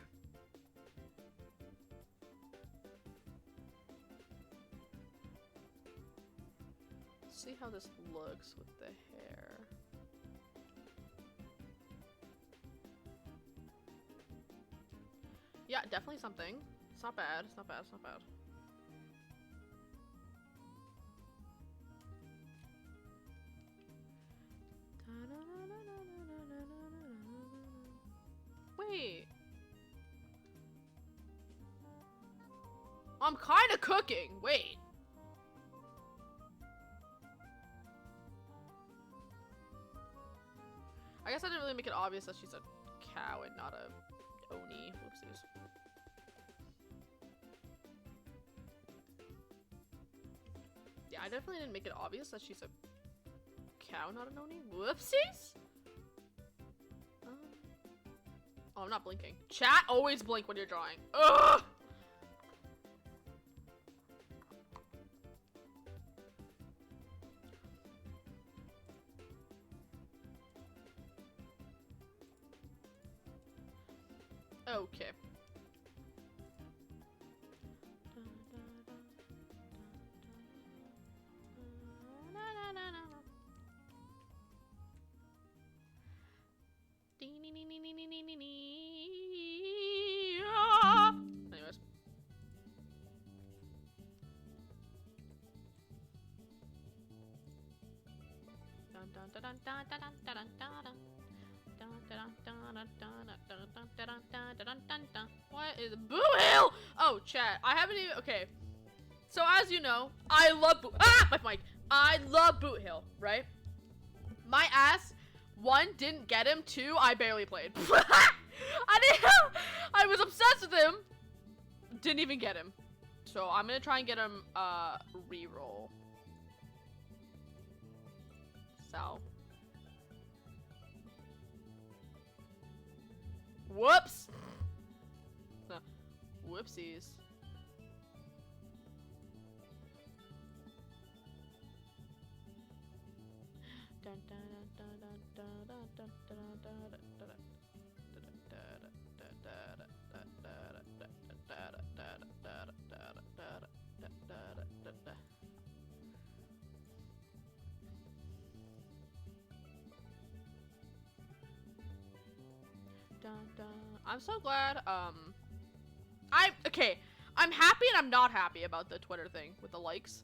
See how this looks with the hair. Yeah, definitely something. It's not bad. It's not bad. It's not bad. Wait. I'm kind of cooking. Wait. I guess I didn't really make it obvious that she's a cow and not a oni. Whoopsies. Yeah, I definitely didn't make it obvious that she's a cow, not an oni. Whoopsies. Oh, I'm not blinking. Chat, always blink when you're drawing. Ugh! Okay. Anyways. What is Boo Hill? Oh, chat. I haven't even. Okay. So as you know, I love my mic. I love Boot Hill, right? My ass, one, didn't get him. Two, I barely played. I was obsessed with him. Didn't even get him. So I'm gonna try and get him reroll. So. Whoops. Whoopsies. I'm so glad, okay, I'm happy and I'm not happy about the Twitter thing with the likes.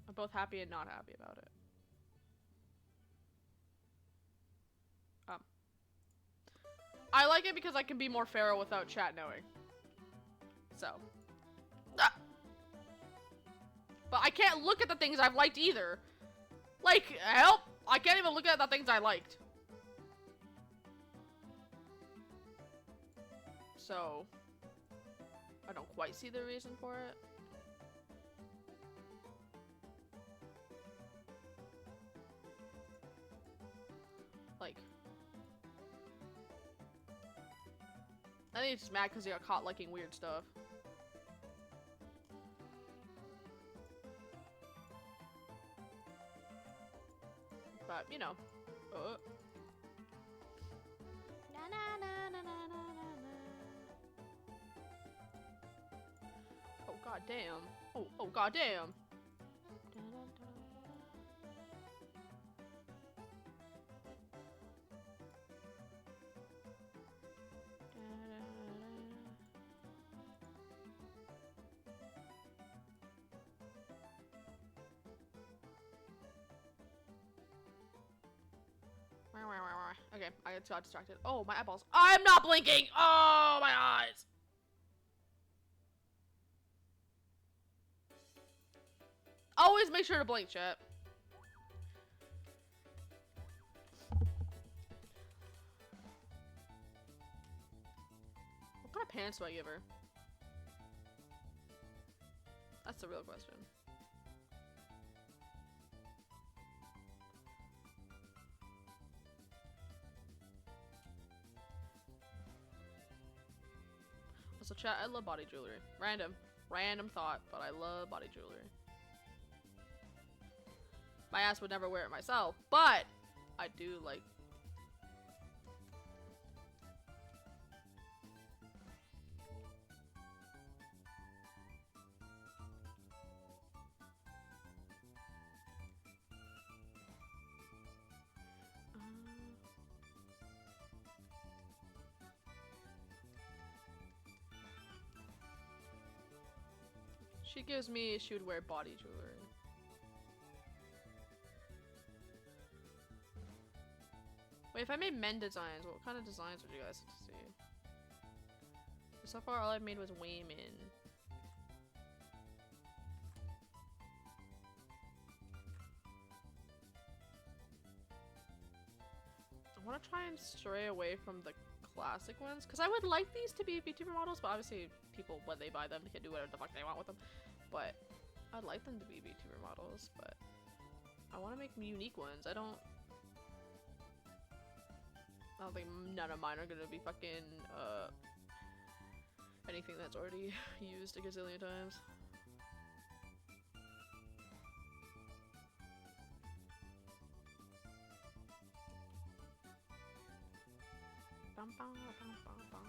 I'm both happy and not happy about it. I like it because I can be more feral without chat knowing. So. But I can't look at the things I've liked either. Like, help! I can't even look at the things I liked. So, I don't quite see the reason for it. Like, I think it's just mad because he got caught liking weird stuff. But, you know. Oh, god damn. Oh, god damn. Okay, I got distracted. Oh, my eyeballs. I'm not blinking! Oh, my eyes! Always make sure to blink, chat. What kind of pants do I give her? That's the real question. Also, chat, I love body jewelry. Random thought, but I love body jewelry. My ass would never wear it myself, but I do like. She gives me she would wear body jewelry. Wait, if I made men designs, what kind of designs would you guys like to see? So far, all I've made was women. I want to try and stray away from the classic ones, because I would like these to be VTuber models, but obviously people, when they buy them, they can do whatever the fuck they want with them. But I'd like them to be VTuber models, but I want to make unique ones. I don't think none of mine are gonna be fucking anything that's already used a gazillion times. Bum, bum, bum, bum, bum.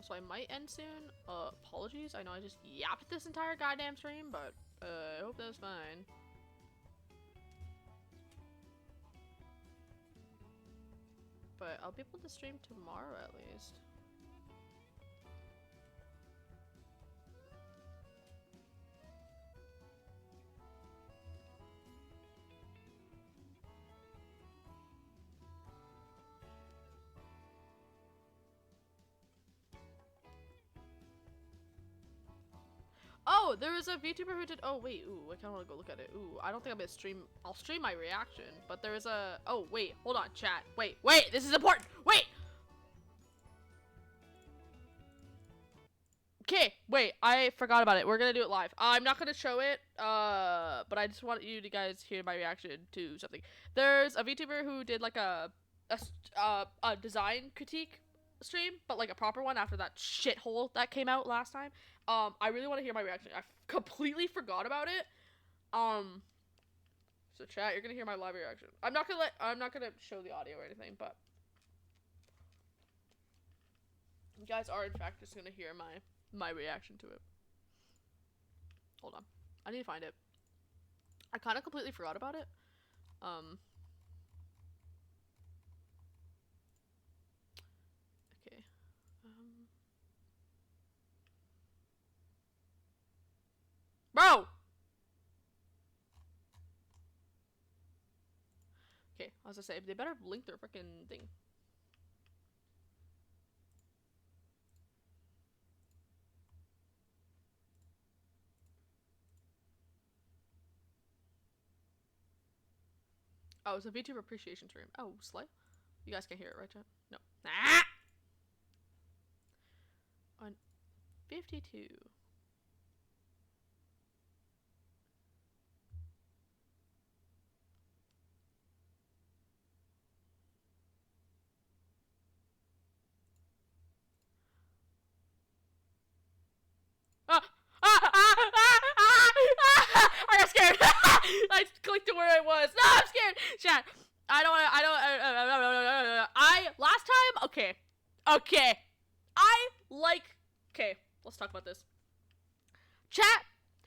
So I might end soon. Apologies. I know I just yapped this entire goddamn stream, but I hope that's fine. But I'll be able to stream tomorrow at least. Oh, there was a VTuber who did. Oh wait, ooh, I kind of want to go look at it. Ooh, I don't think I'm gonna stream. I'll stream my reaction, but there is a. Oh wait, hold on, chat. Wait, this is important. Wait. Okay, wait, I forgot about it. We're gonna do it live. I'm not gonna show it, but I just want you to guys hear my reaction to something. There's a VTuber who did like a design critique stream, but like a proper one after that shithole that came out last time. I really want to hear my reaction. I completely forgot about it. So chat, you're gonna hear my live reaction. I'm not gonna show the audio or anything, but you guys are in fact just gonna hear my reaction to it. Hold on, I need to find it. I kind of completely forgot about it. Okay. Bro! Okay, I was gonna say, they better link their freaking thing. Oh, it's a VTuber appreciation stream. Oh, slay. You guys can hear it, right, chat? No. Ah! On 52. I got scared. I clicked to where I was. No, I'm scared. Chat. Last time, okay. Okay, let's talk about this. Chat,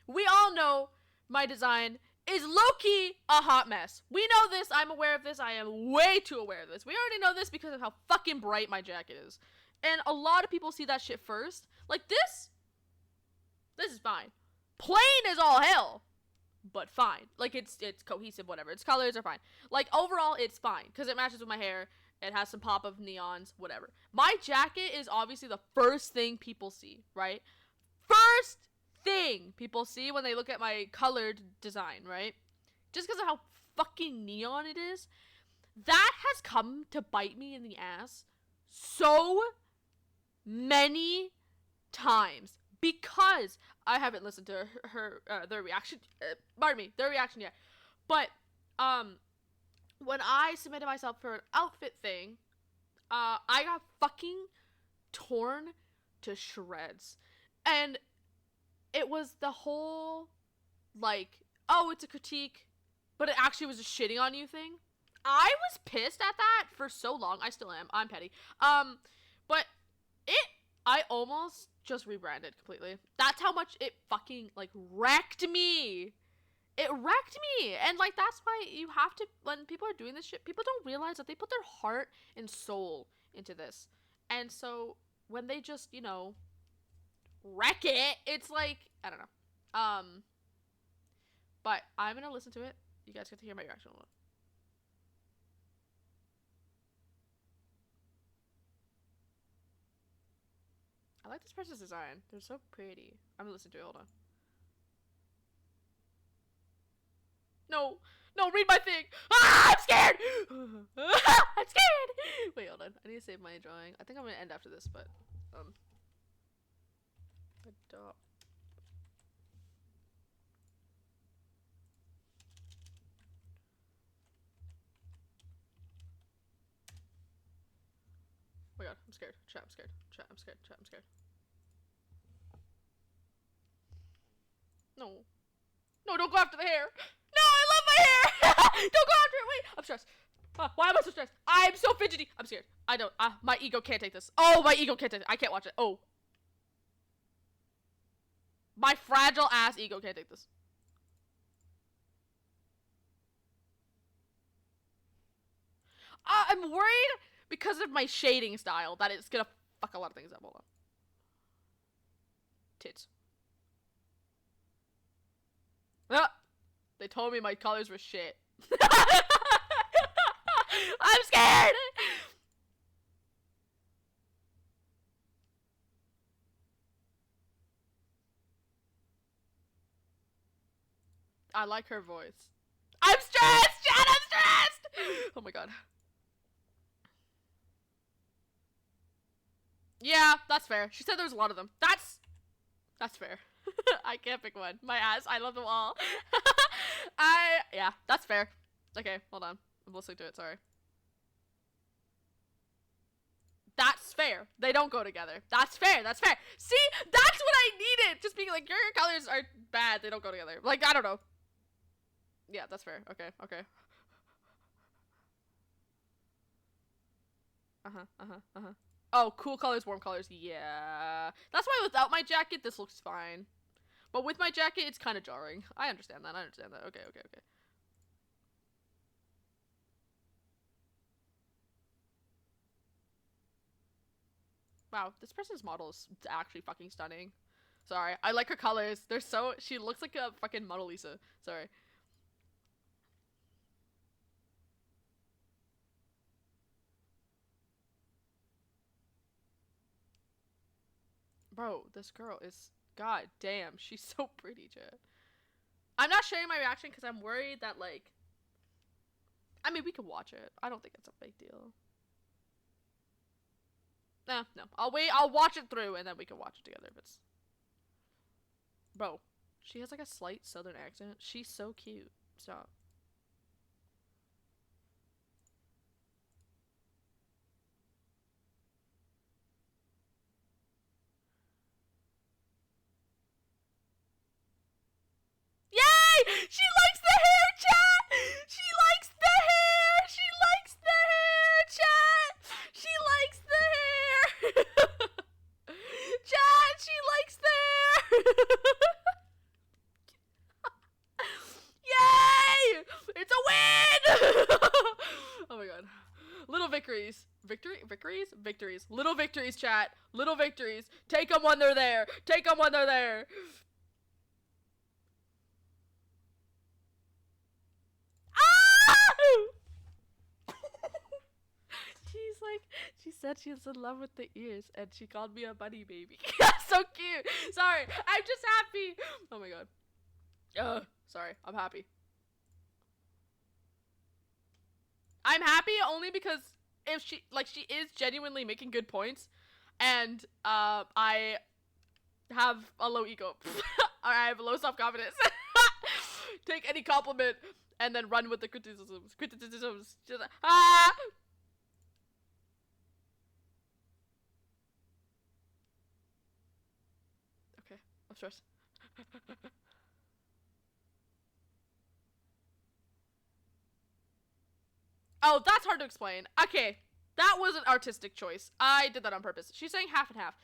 we all know my design is low-key a hot mess. We know this. I'm aware of this. I am way too aware of this. We already know this because of how fucking bright my jacket is. And a lot of people see that shit first. Like, this is fine. Plain as all hell, but fine. Like, it's cohesive, whatever. Its colors are fine. Like, overall, it's fine, because it matches with my hair. It has some pop of neons, whatever. My jacket is obviously the first thing people see, right? First thing people see when they look at my colored design, right? Just because of how fucking neon it is. That has come to bite me in the ass so many times, because I haven't listened to their reaction. Their reaction yet. But when I submitted myself for an outfit thing, I got fucking torn to shreds, and it was the whole, like, oh, it's a critique, but it actually was a shitting on you thing. I was pissed at that for so long. I still am. I'm petty. But I almost just rebranded completely. That's how much it fucking, like, wrecked me. It wrecked me. And, like, that's why you have to, when people are doing this shit, people don't realize that they put their heart and soul into this. And so, when they just, you know, wreck it, it's like, I don't know. But I'm gonna listen to it. You guys get to hear my reaction a little. I like this person's design. They're so pretty. I'm gonna listen to it. Hold on. No, no, read my thing. Ah, I'm scared. I'm scared. Wait, hold on. I need to save my drawing. I think I'm gonna end after this, but adopt. Oh my god, I'm scared. Chat, I'm scared. Chat, I'm scared. Chat, I'm scared. No. No, don't go after the hair. No, I love my hair. Don't go after it. Wait, I'm stressed. Why am I so stressed? I'm so fidgety. I'm scared. I don't. My ego can't take this. Oh, my ego can't take it. I can't watch it. Oh. My fragile ass ego can't take this. I'm worried because of my shading style that it's gonna fuck a lot of things up. Hold on. Tits. Ah! They told me my colors were shit. I'm scared! I like her voice. I'm stressed! Chad, I'm stressed! Oh my god. Yeah, that's fair. She said there's a lot of them. That's fair. I can't pick one. My ass, I love them all. Yeah, that's fair. Okay, hold on. I'm listening to it, sorry. That's fair. They don't go together. That's fair. That's fair. See, that's what I needed. Just being like, your colors are bad. They don't go together. Like, I don't know. Yeah, that's fair. Okay, okay. Oh, cool colors, warm colors. Yeah. That's why without my jacket, this looks fine. But with my jacket, it's kind of jarring. I understand that. I understand that. Okay, okay, okay. Wow, this person's model is actually fucking stunning. Sorry. I like her colors. They're so... She looks like a fucking Mona Lisa. Sorry. Bro, this girl is... God damn, she's so pretty, Chad. I'm not sharing my reaction because I'm worried that, like... I mean, we can watch it. I don't think it's a big deal. Nah, no. I'll wait. I'll watch it through, and then we can watch it together if it's... Bro, she has, like, a slight southern accent. She's so cute. Stop. Yay! She likes the hair, chat! She likes the hair! She likes the hair, chat! She likes the hair! Chat, she likes the hair! Yay! It's a win! Oh my god. Little victories. Victory victories? Victories. Little victories, chat. Little victories. Take them when they're there. Take them when they're there. Ah! She's like, she said she was in love with the ears, and she called me a bunny baby. So cute. Sorry, I'm just happy. Oh my god. Sorry, I'm happy. I'm happy only because if she is genuinely making good points, and I have a low ego, or I have low self confidence. Take any compliment and then run with the criticisms. Just, ah. Okay, I'm stressed. Oh, that's hard to explain. Okay, that was an artistic choice. I did that on purpose. She's saying half and half.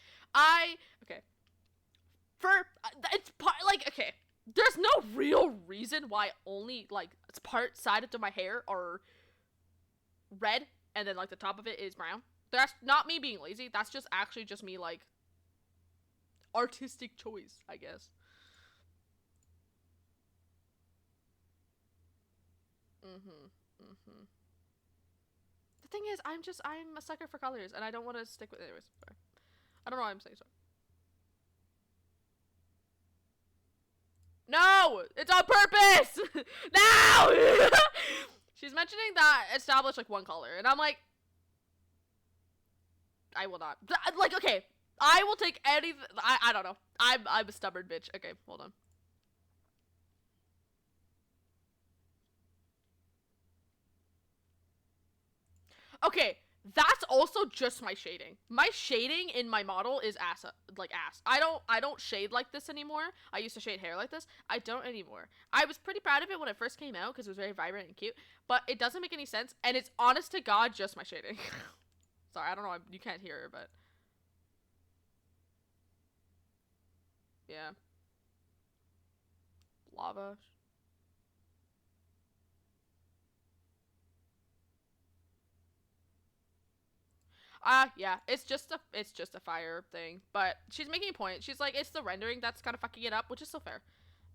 Okay. It's part, like, okay. There's no real reason why only, like, it's part side of my hair are red, and then, like, the top of it is brown. That's not me being lazy. That's just actually just me, like, artistic choice, I guess. The thing is, I'm a sucker for colors, and I don't want to stick with it. Anyways, sorry. I don't know why I'm saying sorry. No! It's on purpose! No! She's mentioning that establish, like, one color, and I'm like, I will not. Like, okay, I will take any. I don't know. I'm a stubborn bitch. Okay, hold on. Okay, that's also just my shading. My shading in my model is ass, like ass. I don't shade like this anymore. I used to shade hair like this. I don't anymore. I was pretty proud of it when it first came out because it was very vibrant and cute, but it doesn't make any sense, and it's honest to God just my shading. Sorry, I don't know. You can't hear her, but yeah, lava. Yeah, it's just a fire thing. But she's making a point. She's like, it's the rendering that's kind of fucking it up, which is so fair.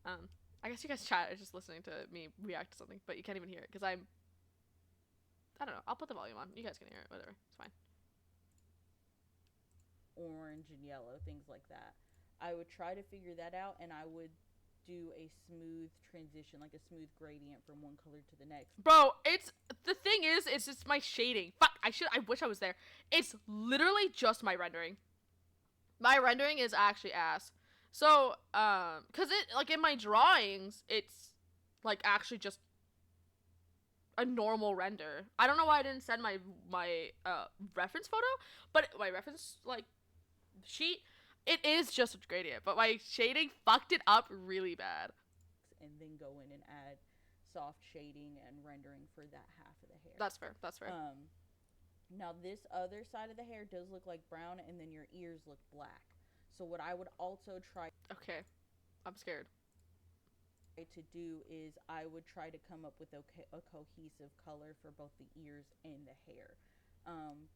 I guess you guys chat are just listening to me react to something, but you can't even hear it because I don't know. I'll put the volume on. You guys can hear it. Whatever. It's fine. Orange and yellow, things like that. I would try to figure that out, and I would do a smooth transition, like a smooth gradient from one color to the next. Bro, it's the thing is, it's just my shading. Fuck, I wish I was there. It's literally just my rendering. My rendering is actually ass. So, cause it like in my drawings, it's like actually just a normal render. I don't know why I didn't send my reference photo, but my reference like sheet, it is just a gradient, but my shading fucked it up really bad. And then go in and add soft shading and rendering for that half of the hair. That's fair. That's fair. Now this other side of the hair does look like brown, and then your ears look black. So what I would also try Okay, I'm scared. to do is I would try to come up with a cohesive color for both the ears and the hair,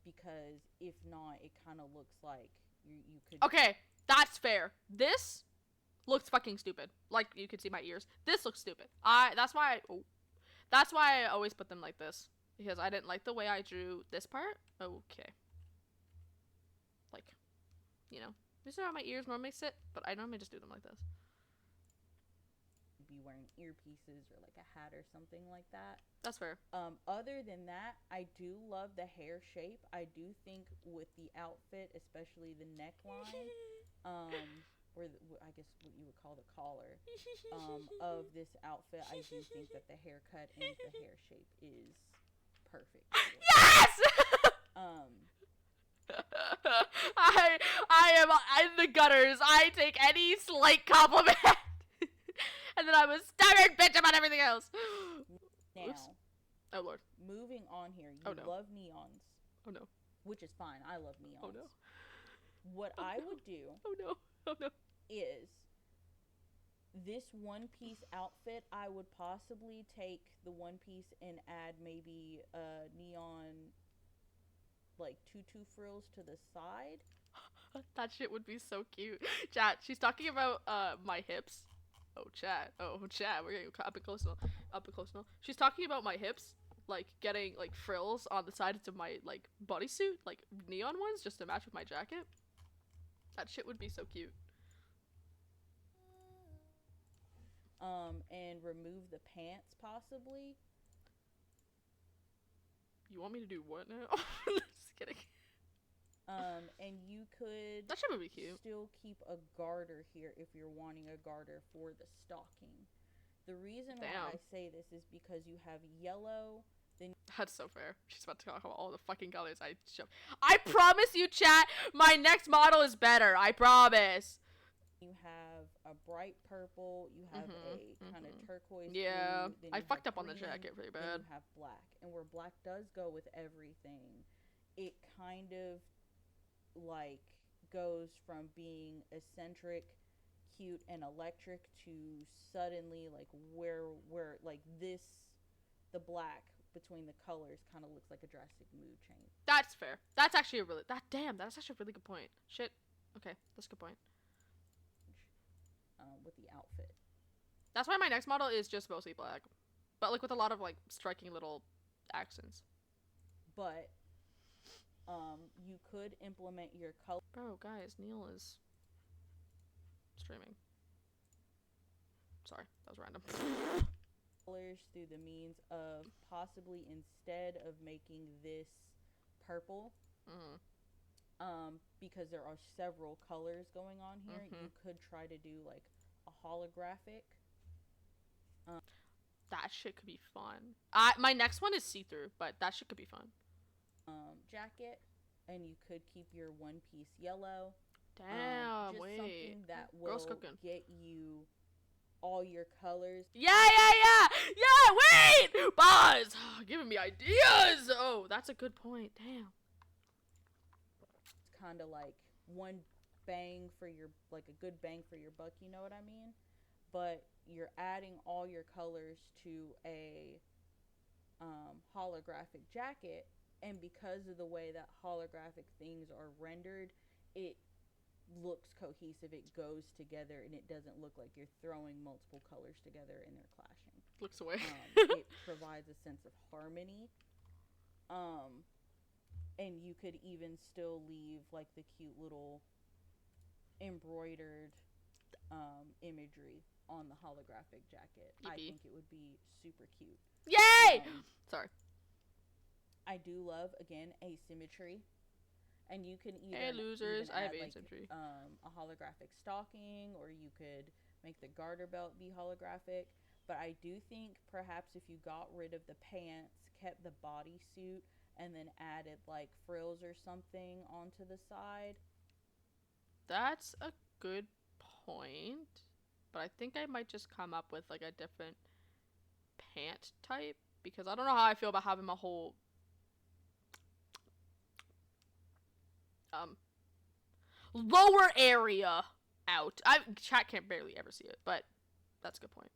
because if not, it kind of looks like you could. Okay, that's fair. This looks fucking stupid. Like you can see my ears. This looks stupid. That's why I always put them like this, because I didn't like the way I drew this part. Okay. Like, these are how my ears normally sit, but I normally just do them like this. Be wearing earpieces or like a hat or something like that. That's fair. Other than that, I do love the hair shape. I do think with the outfit, especially the neckline, or I guess what you would call the collar, of this outfit, I do think that the haircut and the hair shape is perfect. Yes! I am in the gutters. I take any slight compliment. And then I'm a stubborn bitch about everything else. Now, oops. Oh lord. Moving on here, you love neons. Oh no. Which is fine. I love neons. Oh no. What I would do. Oh no. Oh no. Is this one piece outfit, I would possibly take the one piece and add maybe a neon, like tutu frills to the side. That shit would be so cute. Chat, she's talking about my hips. Oh chat. Oh chat. We're getting up and close now. Up and close now. She's talking about my hips, like getting like frills on the sides of my like bodysuit, like neon ones, just to match with my jacket. That shit would be so cute. And remove the pants possibly. You want me to do what now? Just kidding. And you could That shit would be cute. still keep a garter here if you're wanting a garter for the stocking. The reason why I Damn. say this is because you have yellow, then That's so fair. She's about to talk about all the fucking colors I show. I promise you, chat, my next model is better. I promise. you have a bright purple, you have a kind of turquoise Yeah, blue, then I you fucked have up on the green, jacket pretty then bad. you have black. And where black does go with everything, it kind of like goes from being eccentric, cute, and electric to suddenly like where like this the black between the colors kind of looks like a drastic mood change. That's fair. That's actually a really that's actually a really good point. Shit. Okay, that's a good point. With the outfit. That's why my next model is just mostly black, but like with a lot of like striking little accents. But you could implement your color. Bro, guys, Neil is streaming. Sorry, that was random. Colors through the means of possibly instead of making this purple, because there are several colors going on here, you could try to do like a holographic. That shit could be fun. My next one is see-through, but that shit could be fun. Jacket, and you could keep your one piece yellow. Damn, just wait. something that Girl's will cooking. get you all your colors. Yeah. Wait, Buzz, giving me ideas. Oh, that's a good point. Damn. It's kind of like one bang for your like a good bang for your buck. You know what I mean? But you're adding all your colors to a holographic jacket, and because of the way that holographic things are rendered, it looks cohesive, it goes together, and it doesn't look like you're throwing multiple colors together and they're clashing. Looks away. It provides a sense of harmony. And you could even still leave like the cute little embroidered imagery on the holographic jacket. I think it would be super cute. Yay! Sorry. I do love, again, asymmetry. And you can either hey losers, even I have add, asymmetry. A holographic stocking, or you could make the garter belt be holographic. But I do think perhaps if you got rid of the pants, kept the bodysuit, and then added like frills or something onto the side. That's a good point. But I think I might just come up with like a different pant type, because I don't know how I feel about having my whole lower area out. Chat can't barely ever see it, but that's a good point.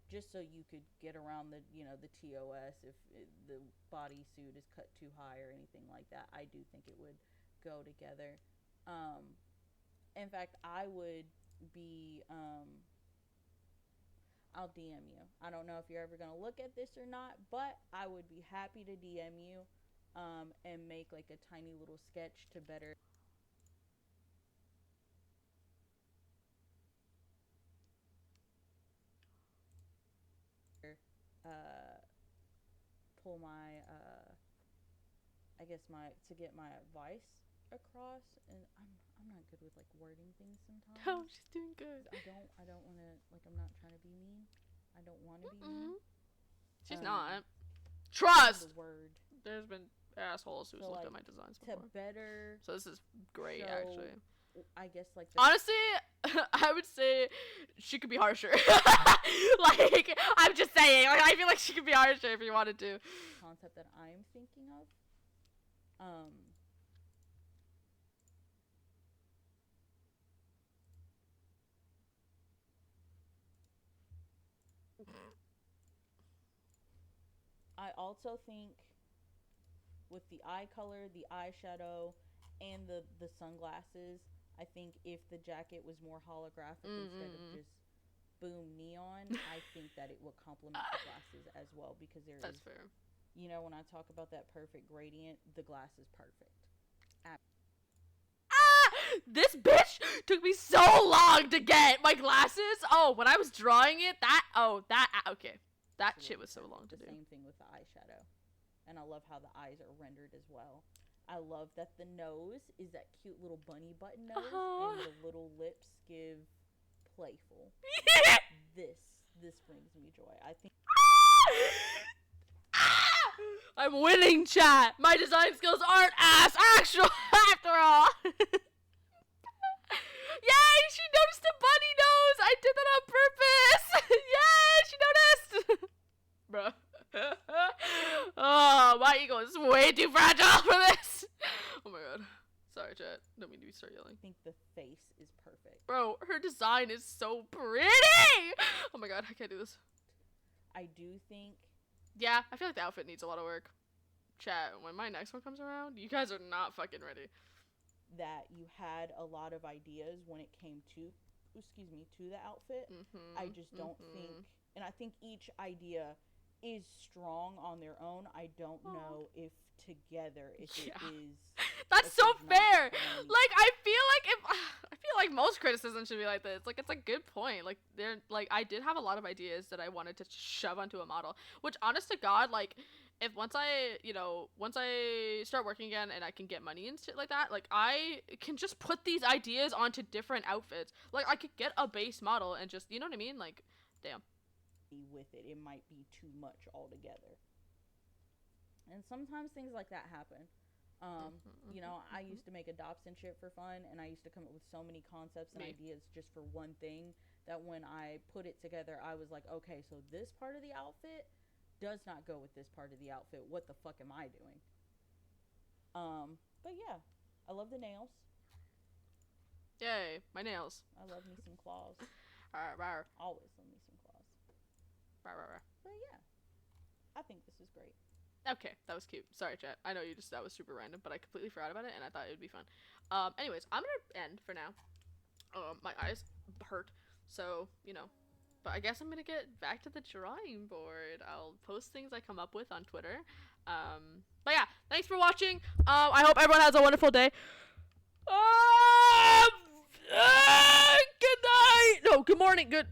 Just so you could get around the the TOS if the bodysuit is cut too high or anything like that. I do think it would go together. In fact, I would be I'll DM you. I don't know if you're ever gonna look at this or not, but I would be happy to DM you and make like a tiny little sketch to better pull my I guess to get my advice across. And I'm not good with like wording things sometimes. Oh, she's doing good. I don't want to like I'm not trying to be mean. I don't want to be mean. She's not. Trust. The word. There's been assholes who's looked like, at my designs before. To better. So this is great, actually. I guess like honestly, I would say she could be harsher. Like I'm just saying, like I feel like she could be harsher if you wanted to. Concept that I'm thinking of. I also think with the eye color, the eyeshadow, and the sunglasses. I think if the jacket was more holographic instead of just boom neon, I think that it would complement the glasses as well because there That's is, fair. when I talk about that perfect gradient, the glass is perfect. Ah! This bitch took me so long to get my glasses. Oh, when I was drawing it, okay. That shit Absolutely was so long perfect. to The do. same thing with the eyeshadow. And I love how the eyes are rendered as well. I love that the nose is that cute little bunny button nose, and the little lips give playful. This this brings me joy. I think I'm winning, chat. My design skills aren't ass actual after all. Yay! She noticed the bunny nose. I did that on purpose. Yay! She noticed. Bruh. Oh, my ego is way too fragile for this. Oh my god. Sorry, chat. Don't mean to start yelling. the face is perfect. Bro, her design is so pretty. Oh my god, I can't do this. I do think Yeah, I feel like the outfit needs a lot of work. Chat, when my next one comes around, you guys are not fucking ready. that you had a lot of ideas when it came to the outfit. I just don't think, and I think each idea is strong on their own. I don't know if together it is. That's if so there's not fair. plenty- Like I feel like most criticism should be like this. Like it's a good point. Like I did have a lot of ideas that I wanted to shove onto a model, which honest to God, like if once I start working again and I can get money and shit like that, like I can just put these ideas onto different outfits. Like I could get a base model and just, you know what I mean? Like damn. with it, it might be too much altogether. And sometimes things like that happen. I used to make adopts and shit for fun, and I used to come up with so many concepts and ideas just for one thing that when I put it together, I was like, okay, so this part of the outfit does not go with this part of the outfit. What the fuck am I doing? But yeah, I love the nails. Yay, my nails. I love me some claws. Rawr. Always love me some claws. Rawr. But yeah, I think this is great. Okay, that was cute. Sorry, chat. I know that was super random, but I completely forgot about it, and I thought it would be fun. Anyways, I'm gonna end for now. My eyes hurt, so, But I guess I'm gonna get back to the drawing board. I'll post things I come up with on Twitter. But yeah, thanks for watching. I hope everyone has a wonderful day. Good night! No, good morning, good...